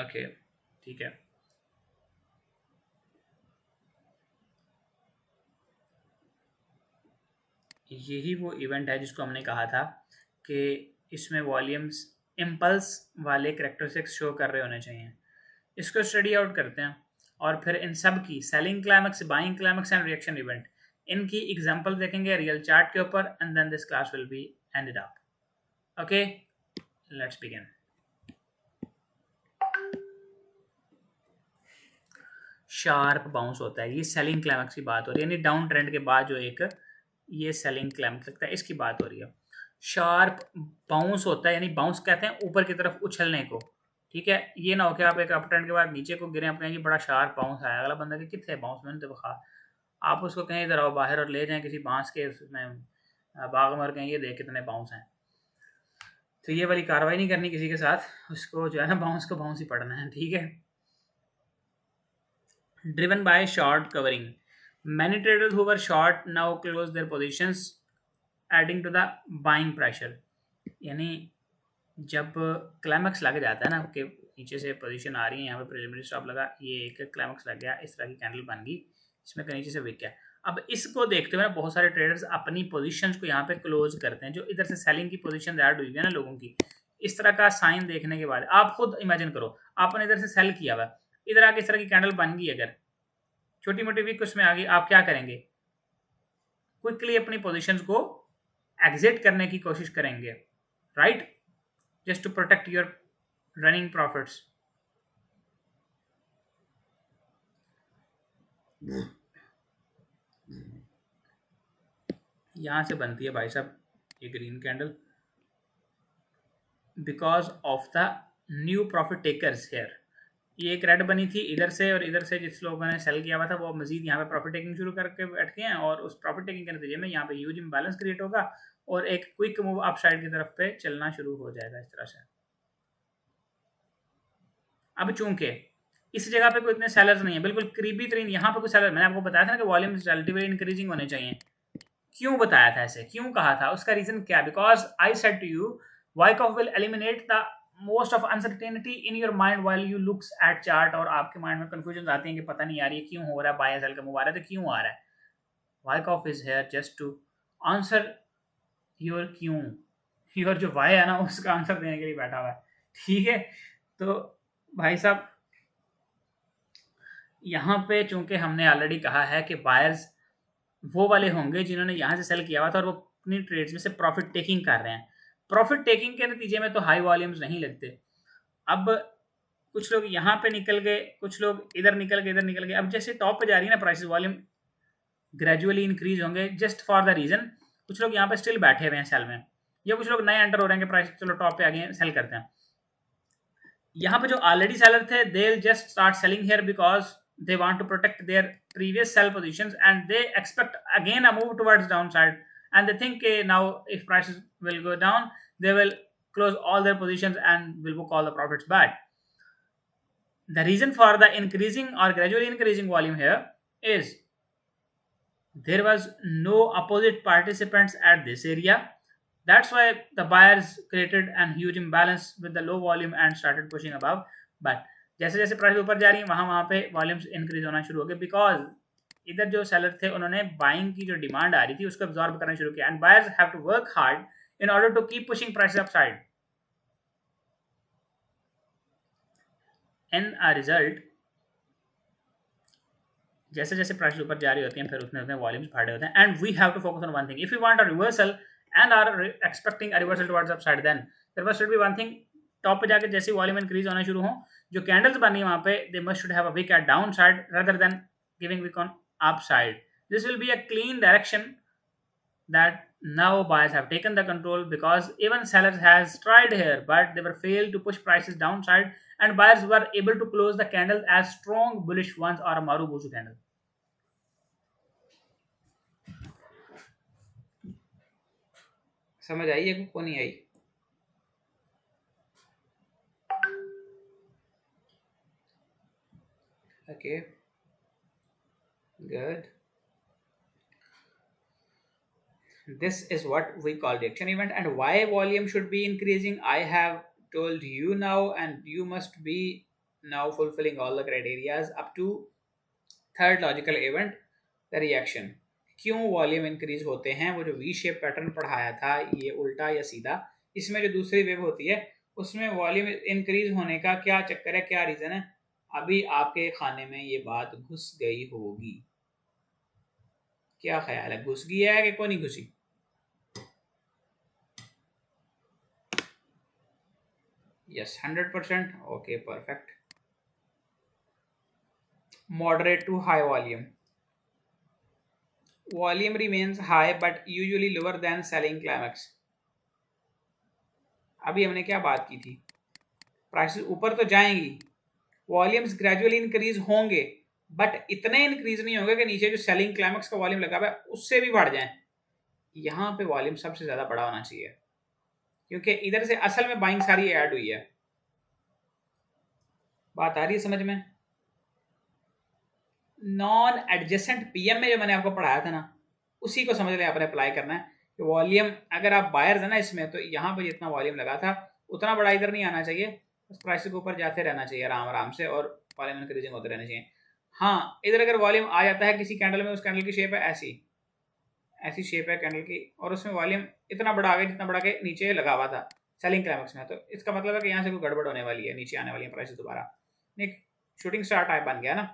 ओके, ठीक है। यही वो इवेंट है जिसको हमने कहा था कि इसमें वॉल्यूम्स इम्पल्स वाले करेक्टरिस्टिक्स शो कर रहे होने चाहिए। इसको स्टडी आउट करते हैं और फिर इन सब की selling climax, buying climax and reaction event, इनकी एग्जांपल देखेंगे रियल चार्ट के ऊपर, and then this class will be ended up. Okay, let's begin. Sharp bounce होता है, ये सेलिंग क्लाइमैक्स की बात हो रही है, यानी डाउन ट्रेंड के बाद जो एक ये सेलिंग क्लाइमैक्स लगता है, इसकी बात हो रही है। शार्प बाउंस होता है, यानी बाउंस कहते हैं ऊपर की तरफ उछलने को, ठीक है। ये ना हो कि आप एक अप ट्रेंड के बाद नीचे को गिरे, अपने बड़ा शार्प बाउंस आया, अगला बंदा कि कितने बाउंस, मैंने तो खा, आप उसको कहीं इधर आओ बाहर और ले जाएं किसी बांस के उसमें बाग मर कहें ये देख कितने बाउंस हैं। तो ये वाली कार्रवाई नहीं करनी किसी के साथ, उसको जो है ना बाउंस को बाउंस ही पढ़ना है, ठीक है। Driven by short covering. Many traders who were short now close their positions, adding to the buying pressure. यानी जब क्लाइमैक्स लग जाता है ना कि नीचे से पोजीशन आ रही है, यहाँ पे प्रिलिमिनरी स्टॉप लगा, ये एक क्लाइमैक्स लग गया, इस तरह की कैंडल बन गई, इसमें नीचे से विक गया। अब इसको देखते हुए ना बहुत सारे ट्रेडर्स अपनी पोजीशंस को यहाँ पे क्लोज करते हैं। जो इधर से सेलिंग की पोजीशन ऐड हुई है ना लोगों की, इस तरह का साइन देखने के बाद आप खुद इमेजिन करो, आपने इधर से सेल किया हुआ, इधर आके इस तरह की कैंडल बन गई, अगर छोटी मोटी वीक उसमें आ गई, आप क्या करेंगे? क्विकली अपनी पोजीशंस को एग्जिट करने की कोशिश करेंगे, right, just to protect your running profits. यहां से बनती है भाई साहब ये green candle, because of the new profit takers here. ये एक रेड बनी थी इधर से, और इधर से जिस लोगों ने सेल किया हुआ था वो मजीद यहाँ पे प्रॉफिट टेकिंग शुरू करके बैठ गए हैं, और उस प्रॉफिट टेकिंग के नतीजे में यहाँ पे ह्यूज इम्बैलेंस क्रिएट होगा और एक क्विक मूव अप साइड की तरफ पे चलना शुरू हो जाएगा इस तरह से। अब चूंकि इस जगह पे कोई इतने सेलर्स नहीं है, बिल्कुल करीबी तरीन यहाँ पे कोई सेलर, मैंने आपको बताया था ना कि वॉल्यूम रिलेटिवली इंक्रीजिंग होने चाहिए। क्यों बताया था ऐसे, क्यों कहा था, उसका रीजन क्या? Because I said to you Wyckoff will eliminate the most of uncertainty in your mind while you looks at chart, और आपके माइंड में कंफ्यूजन आती है कि पता नहीं यार ये क्यों हो रहा है, बाय सेल का मूव आ रहा है तो क्यों आ रहा है। Wyckoff is here just to answer your क्यों, your जो why है ना उसका आंसर देने के लिए बैठा हुआ है, ठीक है। तो भाई साहब यहाँ पे चूंकि हमने ऑलरेडी कहा है कि बायर्स वो वाले होंगे जिन्होंने यहाँ से सेल किया हुआ था और वो अपनी ट्रेड्स में से प्रॉफिट टेकिंग कर रहे हैं। प्रॉफिट टेकिंग के नतीजे में तो हाई वॉल्यूम्स नहीं लगते। अब कुछ लोग यहाँ पे निकल गए, कुछ लोग इधर निकल गए, इधर निकल गए। अब जैसे टॉप पे जा रही है ना प्राइसेस, वॉल्यूम ग्रेजुअली इंक्रीज होंगे जस्ट फॉर द रीजन कुछ लोग यहाँ पे स्टिल बैठे हुए हैं सेल में, या कुछ लोग नए एंटर हो रहे हैं कि प्राइस चलो टॉप पे आ गए सेल करते हैं। यहाँ पे जो ऑलरेडी सेलर थे they will just start selling here because they want to protect their previous sell positions and they expect again a move towards downside, and they think now if prices will go down they will close all their positions and will book all the profits back. The reason for the increasing or gradually increasing volume here is there was no opposite participants at this area. That's why the buyers created a huge imbalance with the low volume and started pushing above. But जैसे जैसे price ऊपर जा रही है वहां वहां पे volumes increase होना शुरू हो गए बिकॉज इधर जो सेलर थे उन्होंने बाइंग की जो डिमांड आ रही थी उसको अब्जॉर्ब करना शुरू किया, and buyers have to work hard in order to keep pushing prices upside. In a result जैसे जैसे प्राइस ऊपर जा रही होती हैं फिर उतने उतने वॉल्यूम्स बढ़ रहे होते हैं, and we have to focus on one thing, if you want a reversal and are expecting a reversal towards upside then there must be one thing, top पे जाके जैसे वॉल्यूम इंक्रीज होना शुरू हो जो कैंडल्स बनी है वहां पे they must should have a wick at down side rather than giving wick on up side. This will be a clean direction that now buyers have taken the control because even sellers has tried here but they were failed to push prices downside and buyers were able to close the candles as strong bullish ones or a Marubozu candle. समझ आई है को नहीं आई? Okay, good. This is what we call reaction event, and why volume should be increasing I have told you now, and you must be now fulfilling all the criteria up to third logical event, the reaction. क्यों volume increase होते हैं? वो जो V shape pattern पढ़ाया था ये उल्टा या सीधा, इसमें जो दूसरी वेव होती है उसमें वॉल्यूम इंक्रीज होने का क्या चक्कर है, क्या रीजन है? अभी आपके खाने में ये बात घुस गई होगी। क्या ख्याल है, घुस गई है कि कोई नहीं घुसी? Yes, 100%. Okay, perfect. Moderate to high volume. Volume remains high but usually lower than selling climax. अभी हमने क्या बात की थी? प्राइसेस ऊपर तो जाएंगी, वॉल्यूम्स ग्रेजुअली इंक्रीज होंगे बट इतने इंक्रीज नहीं होंगे कि नीचे जो सेलिंग क्लाइमैक्स का वॉल्यूम लगा हुआ है उससे भी बढ़ जाए। यहाँ पे वॉल्यूम सबसे ज्यादा बड़ा होना चाहिए क्योंकि इधर से असल में बाइंग सारी ऐड हुई है। बात आ रही है समझ में? नॉन एडजेसेंट पीएम में जो मैंने आपको पढ़ाया था ना उसी को समझ लें, आपने अप्लाई करना है कि वॉल्यूम अगर आप बायर्स है ना इसमें तो यहाँ पे जितना वॉल्यूम लगा था उतना बड़ा इधर नहीं आना चाहिए, बस प्राइस के ऊपर जाते रहना चाहिए आराम आराम से और वॉल्यूम इंक्रीजिंग होते रहना चाहिए। हाँ, इधर अगर वॉल्यूम आ जाता है किसी कैंडल में, उस कैंडल की शेप है ऐसी शेप है कैंडल की और उसमें वॉल्यूम इतना बड़ा आ गया जितना बड़ा के नीचे लगा हुआ था सेलिंग क्लाइमैक्स में, तो इसका मतलब है कि यहाँ से कोई गड़बड़ होने वाली है, नीचे आने वाली है प्राइस दोबारा। एक शूटिंग स्टार टाइप बन गया ना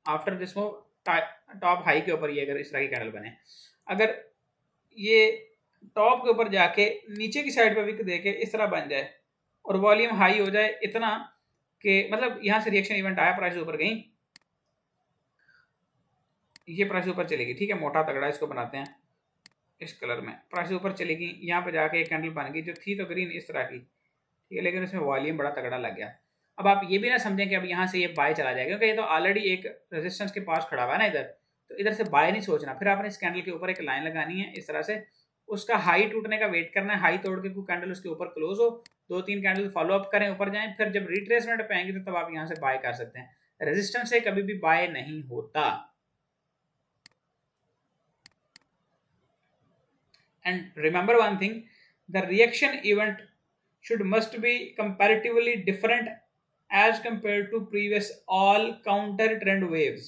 after this move, top high के ऊपर ये अगर इस तरह की कैंडल बने, अगर ये टॉप के ऊपर जाके नीचे की साइड पे विक देके इस तरह बन जाए और वॉल्यूम हाई हो जाए इतना कि मतलब यहाँ से रिएक्शन इवेंट आया, प्राइस ऊपर गई, ये प्राइस ऊपर चलेगी, ठीक है, मोटा तगड़ा इसको बनाते हैं इस कलर में, प्राइस ऊपर चलेगी, यहाँ पे जाके एक कैंडल बन गई जो थी तो ग्रीन इस तरह की, ठीक है, लेकिन इसमें वॉल्यूम बड़ा तगड़ा लग गया। अब आप ये भी ना समझें कि अब यहाँ से ये बाय चला जाएगा क्योंकि ये तो ऑलरेडी एक रेजिस्टेंस के पास खड़ा हुआ है ना इधर, तो इधर से बाय नहीं सोचना, फिर आपने इस कैंडल के ऊपर एक लाइन लगानी है इस तरह से, उसका हाई टूटने का वेट करना है, हाई तोड़ के कोई कैंडल उसके ऊपर क्लोज हो, 2-3 कैंडल फॉलो अप करें, ऊपर जाएं, फिर जब रिट्रेसमेंट पे आएंगे तो तब आप यहाँ से बाय कर सकते हैं। रेजिस्टेंस से कभी भी बाय नहीं होता। And remember one thing, the reaction event must be comparatively different as compared to previous all counter trend waves.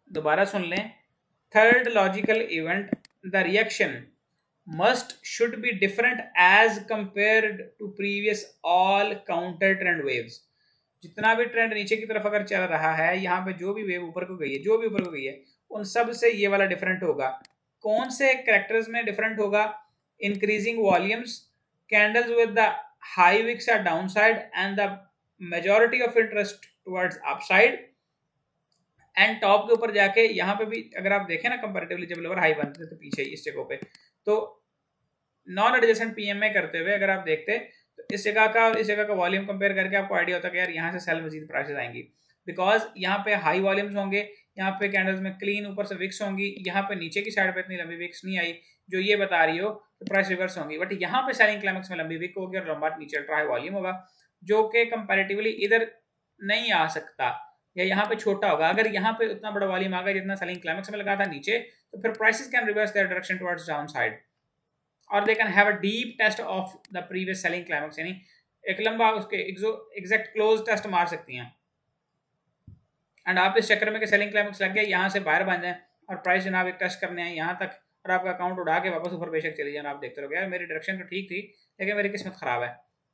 दोबारा सुन लें, third logical event, the reaction should be different as compared to previous all counter trend waves. जितना भी trend नीचे की तरफ अगर चल रहा है, यहाँ पे जो भी वेव ऊपर को गई है, जो भी ऊपर को गई है, उन सब से ये वाला डिफरेंट होगा। कौन से कैरेक्टर्स में डिफरेंट होगा? Increasing volumes, candles with the high wicks are downside and the majority of interest towards upside, and top के ऊपर जाके यहाँ पे भी अगर आप देखें ना कंपैरेटिवली जब लेवल हाई बनते थे तो पीछे इस जगह पे, तो नॉन एडजेसेंट पीएमए करते हुए अगर आप देखते तो इस जगह का और इस जगह का वॉल्यूम कंपेयर करके आपको आइडिया होता है कि यार यहाँ से सेल मजीद प्राइसेस आएंगी, बिकॉज यहाँ पे हाई वॉल्यूम्स होंगे, यहाँ पे कैंडल्स में क्लीन ऊपर से विक्स होंगी, यहाँ पे नीचे की साइड पे इतनी लंबी विक्स नहीं आई जो ये बता रही हो तो प्राइस रिवर्स होंगी, बट यहाँ पे सेलिंग क्लाइमेक्स में लंबी विक होगी और लंबा नीचे अल्ट्रा हाई वॉल्यूम होगा जो कि कंपैरेटिवली इधर नहीं आ सकता या यहाँ पे छोटा होगा। अगर यहाँ पे उतना बड़ा वॉल्यूम आ गया जितना सेलिंग क्लाइमेक्स में लगा था नीचे, तो फिर prices can reverse their direction towards down side और they can have a deep test of the previous selling climax, यानी एक लंबा उसके एग्जैक्ट क्लोज टेस्ट मार सकती हैं। एंड आप इस चक्कर में कि सेलिंग क्लाइमेक्स लग गया यहाँ से बाहर बन जाए और प्राइस जनाब एक टेस्ट करने आए यहाँ तक और आपका अकाउंट उड़ा के वापस ऊपर बेशक चली जाए, आप देखते रहोगे यार मेरी डायरेक्शन तो ठीक थी लेकिन मेरी किस्मत खराब है,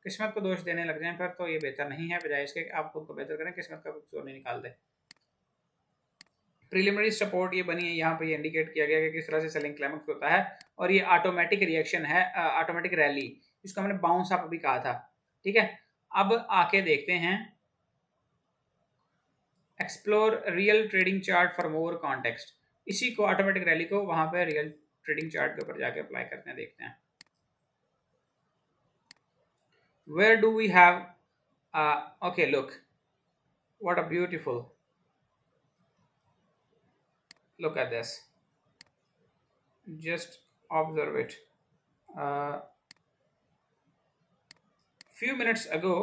किस्मत को दोष देने लग जाए फिर तो ये बेहतर नहीं है, बजाय इसके आप खुद को बेहतर करें, किस्मत का कुछ जोर नहीं निकाल दे। प्रीलिमिनरी सपोर्ट ये बनी है, यहाँ पे ये इंडिकेट किया गया कि किस तरह से सेलिंग क्लाइमेक्स होता है और ये ऑटोमेटिक रिएक्शन है, ऑटोमेटिक रैली, इसको हमने बाउंस अप भी कहा था। ठीक है, अब आके देखते हैं explore real trading chart for more context, इसी को ऑटोमेटिक रैली को वहां पे रियल ट्रेडिंग चार्ट के ऊपर जाके अप्लाई करते हैं, देखते हैं where do we have okay, look what a beautiful, look at this, just observe it. uh, few minutes ago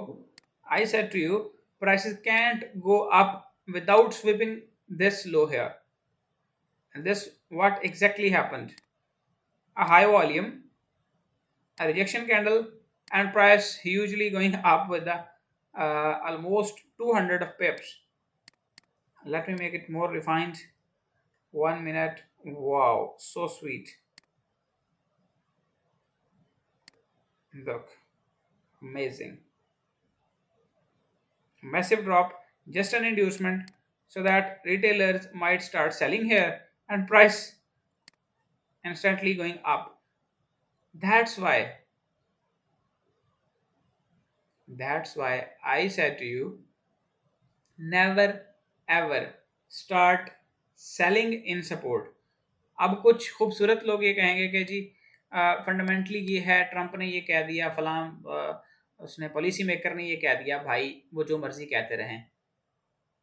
I said to you prices can't go up without sweeping this low here, and this what exactly happened, a high volume, a rejection candle, and price hugely going up with the almost 200 of pips. Let me make it more refined. 1 minute. Wow, so sweet. Look, amazing. Massive drop, just an inducement so that retailers might start selling here and price instantly going up. That's why I said to you, never ever start selling in support. अब कुछ खूबसूरत लोग ये कहेंगे कि जी fundamentally ये है, Trump ने ये कह दिया, फलां उसने पॉलिसी मेकर ने ये कह दिया, भाई वो जो मर्जी कहते रहें,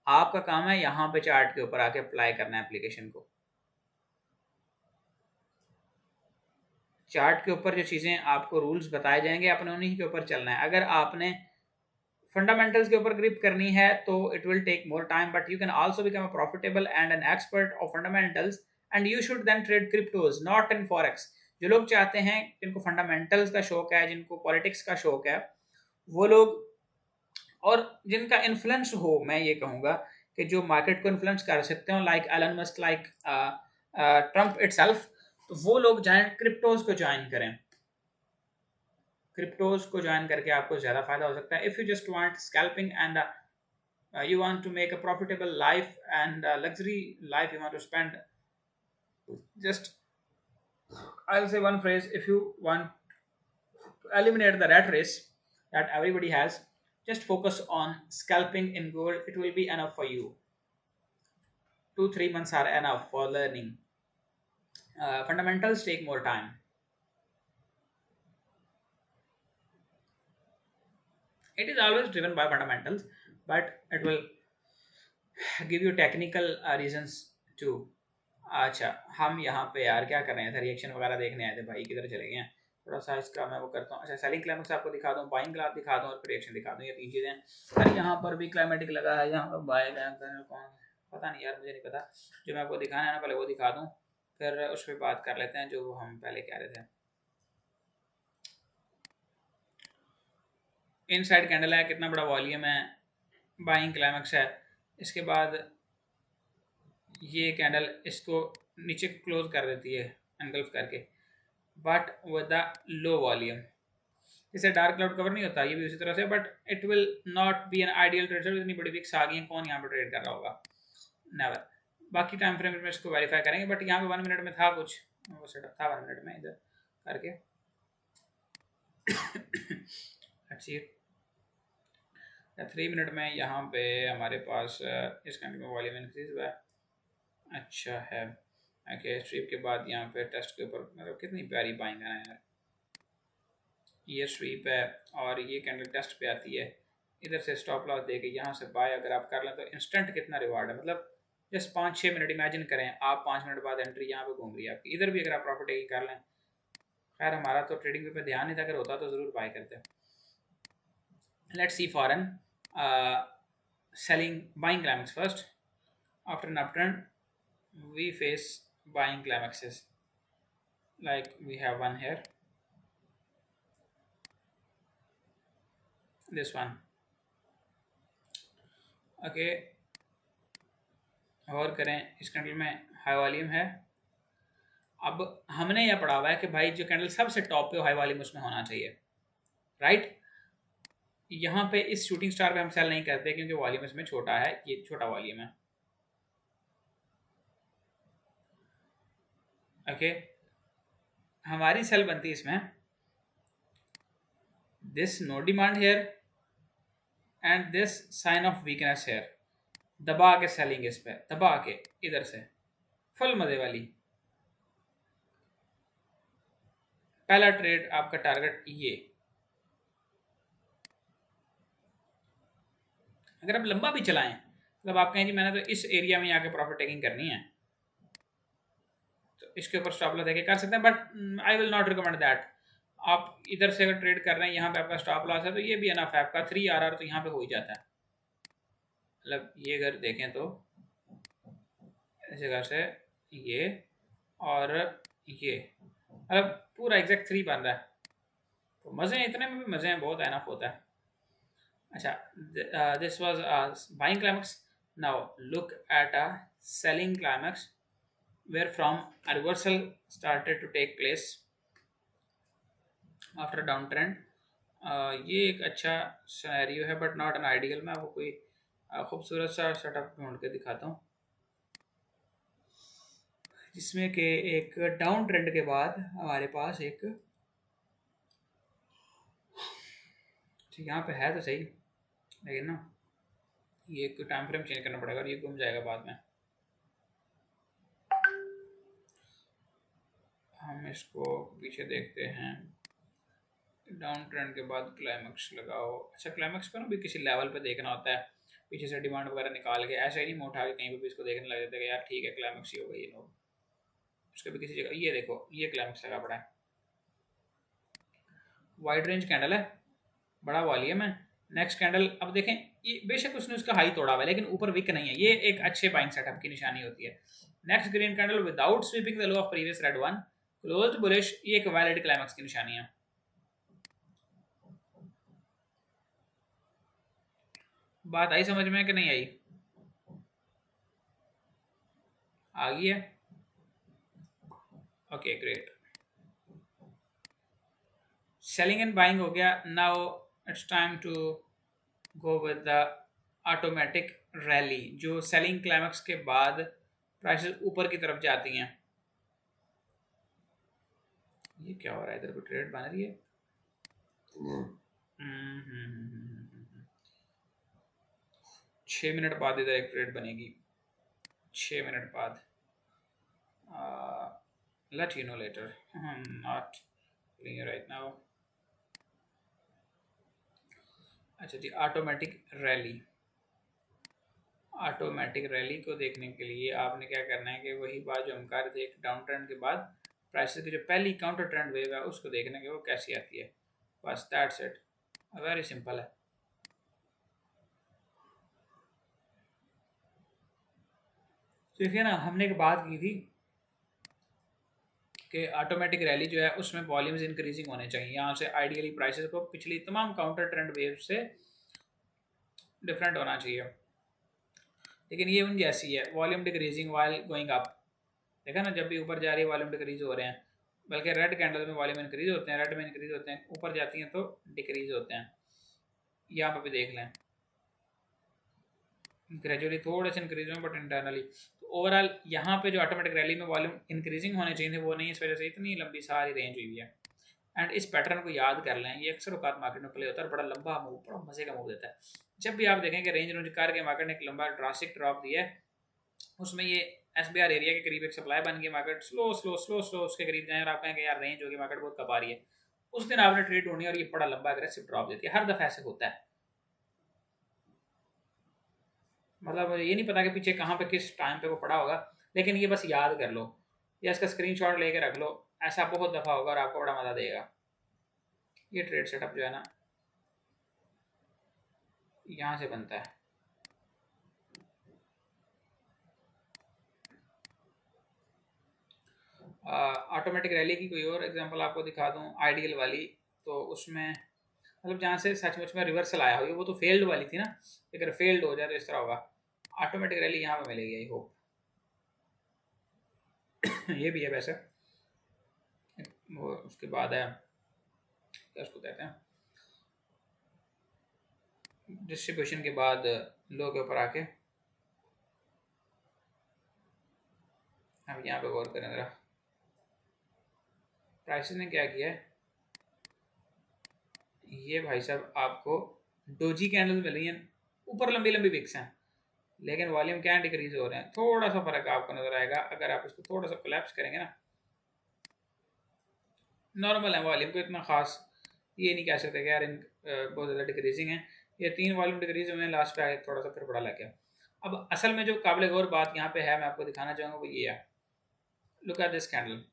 आपका काम है यहाँ पे चार्ट के ऊपर आके अप्लाई करना है एप्लीकेशन को। चार्ट के ऊपर जो चीज़ें आपको रूल्स बताए जाएंगे आपने उन्हीं के ऊपर चलना है। अगर आपने फंडामेंटल्स के ऊपर ग्रिप करनी है तो it will take more time, but you can also become a profitable and an expert of fundamentals and you should then trade cryptos not in forex. जो लोग चाहते हैं, जिनको फंडामेंटल्स का शौक है, जिनको पॉलिटिक्स का शौक है, वो लोग और जिनका इन्फ्लुएंस हो, मैं ये कहूँगा कि जो मार्केट को इन्फ्लुएंस कर सकते हो, like Elon Musk, like Trump itself, तो वो लोग जाएं क्रिप्टोज को ज्वाइन करें। क्रिप्टोज को ज्वाइन करके आपको ज़्यादा फायदा हो सकता है। If you just want scalping and you want to make a profitable life and luxury life, you want to spend, just I'll say one phrase, if you want to eliminate the rat race that everybody has, just focus on scalping in gold, it will be enough for you. 2-3 months are enough for learning. Fundamentals take more time. It is always driven by fundamentals, but it will give you technical reasons too. अच्छा, हम यहाँ पे यार क्या कर रहे हैं, reaction वगैरह देखने आए थे भाई, किधर चले गए हैं, थोड़ा सा इसका मैं वो करता हूँ। अच्छा, सेलिंग क्लाइमेक्स आपको दिखा दूँ, बाइंग ग्राफ दिखा दूँ और रिएक्शन दिखा दूँ, ये तीन चीज़ें। अरे यहाँ पर भी क्लाइमेटिक लगा है, यहाँ पर बाय कौन, पता नहीं यार, मुझे नहीं पता। जो मैं आपको दिखाना है ना, पहले वो दिखा दूँ, फिर उस पर बात कर लेते हैं जो हम पहले कह रहे थे। इनसाइड कैंडल है, कितना बड़ा वॉल्यूम है, बाइंग क्लाइमेक्स है, इसके बाद ये कैंडल इसको नीचे क्लोज कर देती है एनगल्फ करके, but with the low volume. इसे डार्क क्लाउड कवर नहीं होता, ये भी उसी तरह से, but it will not be an ideal trader. इतनी बड़ी विक्स आ गई है, कौन यहाँ पर ट्रेड कर रहा होगा, नेवर। बाकी टाइम फ्रेम में इसको वेरीफाई करेंगे, बट यहाँ पे 1 मिनट में था कुछ, वो सेटअप था 1 मिनट में इधर करके। लेट्स सी 3 मिनट में यहाँ पे हमारे पास इस कैंडल में वॉल्यूम इंक्रीज हुआ है, अच्छा है। ओके, स्वीप के बाद यहाँ पे टेस्ट के ऊपर मतलब कितनी प्यारी बाइंग है यार, ये स्वीप है और ये कैंडल टेस्ट पे आती है, इधर से स्टॉप लॉस देके यहाँ से बाय अगर आप कर लें तो इंस्टेंट कितना रिवार्ड है। मतलब जस्ट 5-6 मिनट इमेजिन करें, आप 5 मिनट बाद एंट्री यहाँ पे घूम रही है आपकी, इधर भी अगर आप प्रॉफिट टेकिंग कर लें। खैर हमारा तो ट्रेडिंग पे ध्यान नहीं था, अगर होता तो ज़रूर बाय करते। Let's see foreign selling buying climax first. After an uptrend we face buying climaxes, like we have one here, this one. Okay, और करें, इस कैंडल में हाई वॉल्यूम है। अब हमने यह पढ़ा हुआ है कि भाई जो कैंडल सबसे टॉप पे हाई वॉल्यूम उसमें होना चाहिए, राइट। यहाँ पे इस शूटिंग स्टार पे हम सेल नहीं करते क्योंकि वॉल्यूम इसमें छोटा है, ये छोटा वॉल्यूम है। ओके, हमारी सेल बनती है इसमें this no demand here and this sign of weakness here, दबा के सेलिंग इस पे, दबा के इधर से फुल मजे वाली। पहला ट्रेड आपका टारगेट ये, अगर आप लंबा भी चलाएं मतलब आप कहें जी मैंने तो इस एरिया में आके प्रॉफिट टेकिंग करनी है तो इसके ऊपर स्टॉप लॉस देके कर सकते हैं, but I will not recommend that. आप इधर से अगर ट्रेड कर रहे हैं, यहाँ पे आपका स्टॉप लॉस है तो ये भी एनफ है, आपका 3 RR तो यहाँ पे हो ही जाता है। मतलब ये अगर देखें तो इस जगह से ये और ये मतलब पूरा एग्जैक्ट 3 बन रहा है, तो मज़े हैं, इतने में भी मज़े हैं, बहुत एनफ होता है। अच्छा, this was buying climax. Now look at a selling climax where from a reversal started to take place after downtrend. ये एक अच्छा सिनेरियो है बट नॉट एन आइडियल। मैं आपको कोई खूबसूरत सा सेटअप ढूंढ के दिखाता हूँ जिसमें कि एक डाउन ट्रेंड के बाद हमारे पास एक, यहाँ पे है तो सही लेकिन ना ये एक टाइम फ्रेम चेंज करना पड़ेगा और ये घूम जाएगा बाद में। हम इसको पीछे देखते हैं, डाउन ट्रेंड के बाद क्लाइमैक्स लगाओ। अच्छा, क्लाइमैक्स को ना भी किसी लेवल पे देखना होता है, पीछे से डिमांड वगैरह निकाल के ऐसे ही नहीं उठा के कहीं पे भी इसको देखने लग जाते हैं यार ठीक है क्लाइमैक्स ही होगा ये नो, उसके भी किसी जगह ये देखो ये क्लाइमैक्स लगा पड़ा है। वाइड रेंज कैंडल है, बड़ा वॉल्यूम है। नेक्स्ट कैंडल अब देखें, ये बेशक उसने उसका हाई तोड़ा हुआ है लेकिन ऊपर विक नहीं है, ये एक अच्छे बाइंग सेटअप की निशानी होती है। Next green candle without sweeping the low of previous red one, closed bullish, ये एक वैलिड क्लाइमैक्स की निशानी है। बात आई समझ में कि नहीं आई? आ गई है? Okay great, selling and buying हो गया। Now it's time to go with the automatic rally, जो सेलिंग क्लाइमैक्स के बाद प्राइसेस ऊपर की तरफ जाती हैं। ये क्या हो रहा है, इधर कोई ट्रेड बन रही है? 6 मिनट बाद इधर एक ट्रेड बनेगी, 6 मिनट बाद। let you know later. I'm not telling you right now. अच्छा जी, ऑटोमेटिक रैली, ऑटोमेटिक रैली को देखने के लिए आपने क्या करना है कि वही बात जो हम कर रहे थे, एक डाउन ट्रेंड के बाद प्राइसेस की जो पहली काउंटर ट्रेंड वेव है उसको देखने के वो कैसी आती है, बस दैट्स इट, वेरी सिंपल है। देखिए ना, हमने एक बात की थी कि ऑटोमेटिक रैली जो है उसमें वॉल्यूम्स इंक्रीजिंग होने चाहिए, यहाँ से आइडियली प्राइसेस को पिछली तमाम काउंटर ट्रेंड वेव से डिफरेंट होना चाहिए, लेकिन ये उन जैसी है, volume decreasing while going up. देखा ना, जब भी ऊपर जा रही है वॉल्यूम डिक्रीज हो रहे हैं, बल्कि रेड कैंडल में वॉल्यूम इंक्रीज होते हैं, रेड में इंक्रीज होते हैं, ऊपर जाती हैं तो डिक्रीज होते हैं। यहाँ पर भी देख लें ग्रेजुअली थोड़े से इंक्रीज हुए बट इंटरनली, तो ओवरऑल यहाँ पे जो ऑटोमेटिक रैली में वॉल्यूम इंक्रीजिंग होने चाहिए थे वो नहीं, इस वजह से इतनी लंबी सारी रेंज हुई है। एंड इस पैटर्न को याद कर लें, ये अक्सर औकात मार्केट में प्ले होता है और बड़ा लंबा मूव, बड़ा मजे का मूव देता है। जब भी आप देखें कि रेंज रोज कार के मार्केट ने एक लंबा ड्रास्टिक ड्रॉप दिया है, उसमें ये SBR एरिया के करीब एक सप्लाई बन गई, market slow slow slow slow उसके करीब जाए और आप कहें कि यार रेंज होगी, मार्केट बहुत कपा रही है, उस दिन आपने ट्रेड ढूंढनी और ये बड़ा लंबा अग्रेसिव ड्रॉप देती है। हर दफा ऐसे होता है, मतलब ये नहीं पता कि पीछे कहाँ पे किस टाइम पे वो पड़ा होगा, लेकिन ये बस याद कर लो या इसका स्क्रीनशॉट लेके रख लो, ऐसा बहुत दफ़ा होगा और आपको बड़ा मजा देगा। ये ट्रेड सेटअप जो है ना, यहाँ से बनता है। ऑटोमेटिक रैली की कोई और एग्जांपल आपको दिखा दूँ, आइडियल वाली, तो उसमें मतलब जहाँ से सचमुच में रिवर्सल आया हो, वो तो फेल्ड वाली थी ना, अगर फेल्ड हो जाए तो इस तरह होगा। ऑटोमेटिक रैली यहाँ पे मिलेगी, आई होप। ये भी है वैसे, वो उसके बाद है क्या उसको कहते हैं, डिस्ट्रीब्यूशन के बाद लो के ऊपर आके। अब यहाँ पे गौर करें ज़रा, प्राइसेस ने क्या किया है, ये भाई साहब आपको डोजी कैंडल्स मिल रही हैं, ऊपर लंबी लंबी विक्स हैं, लेकिन वॉल्यूम क्या डिक्रीज हो रहे हैं, थोड़ा सा फर्क आपको नजर आएगा अगर आप इसको थोड़ा सा कोलैप्स करेंगे ना। नॉर्मल है वॉल्यूम को, इतना खास ये नहीं कह सकते कि यार इन बहुत ज़्यादा डिक्रीजिंग है। ये 3 वॉल्यूम डिक्रीज हुए हैं, लास्ट पे आगे थोड़ा सा फिर बड़ा लग गया। अब असल में जो काबिल गौर बात यहाँ पे है, मैं आपको दिखाना चाहूँगा वो ये है, look at this candle,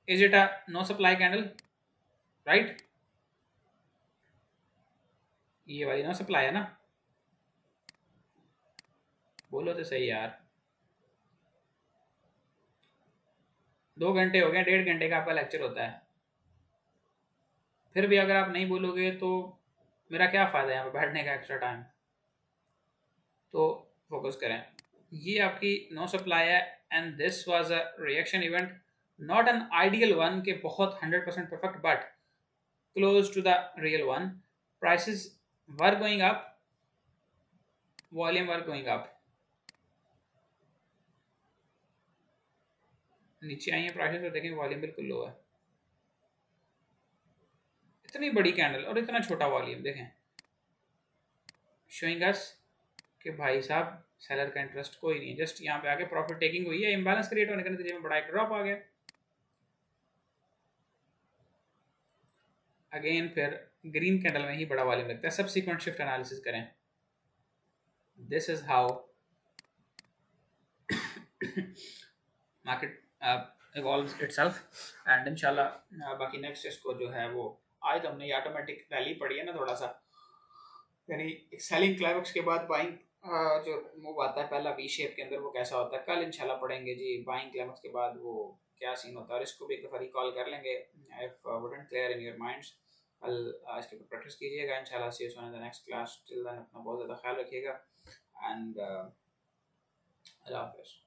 is it a no supply candle, right? ये वाली नो सप्लाई है ना, बोलो तो सही यार। 2 घंटे हो गए, 1.5 घंटे का आपका लेक्चर होता है, फिर भी अगर आप नहीं बोलोगे तो मेरा क्या फ़ायदा है यहाँ पे बैठने का एक्स्ट्रा टाइम। तो फोकस करें, ये आपकी नो सप्लाई है and this was a reaction event, not an ideal one के बहुत 100% perfect, but close to the real one. Prices were going up, volume were going up, नीचे आई है प्राइसेस तो देखें वॉल्यूम बिल्कुल लो है। इतनी बड़ी कैंडल और इतना छोटा वॉल्यूम देखें, शोइंग अस कि भाई साहब सेलर का इंटरेस्ट कोई नहीं है, जस्ट यहाँ पे आके प्रॉफिट टेकिंग हुई है, इम्बैलेंस क्रिएट होने के नतीजे में बड़ा एक ड्रॉप आ गया। अगेन फिर ग्रीन कैंडल में ही बड़ा वॉल्यूम लगता है, सब्सिक्वेंट शिफ्ट एनालिसिस करें, this is how market evolves itself। And इंशाल्लाह बाकी नेक्स्ट इसको जो है वो, आज तो हमने ये ऑटोमेटिक रैली पड़ी है ना थोड़ा सा, यानी एक सेलिंग क्लाइमेक्स के बाद बाइंग जो मूव आता है पहला वी शेप के अंदर, वो कैसा होता है, कल इंशाल्लाह पढ़ेंगे जी बाइंग क्लाइमेक्स के बाद वो क्या सीन होता है, और इसको भी एक दफ़ा रिकॉल कर लेंगे if wouldn't clear in your minds. कल इसके ऊपर प्रैक्टिस कीजिएगा इंशाल्लाह। See you in the next class, till then अपना बहुत ज़्यादा ख्याल रखिएगा एंड अल्लाह हाफ़िज़।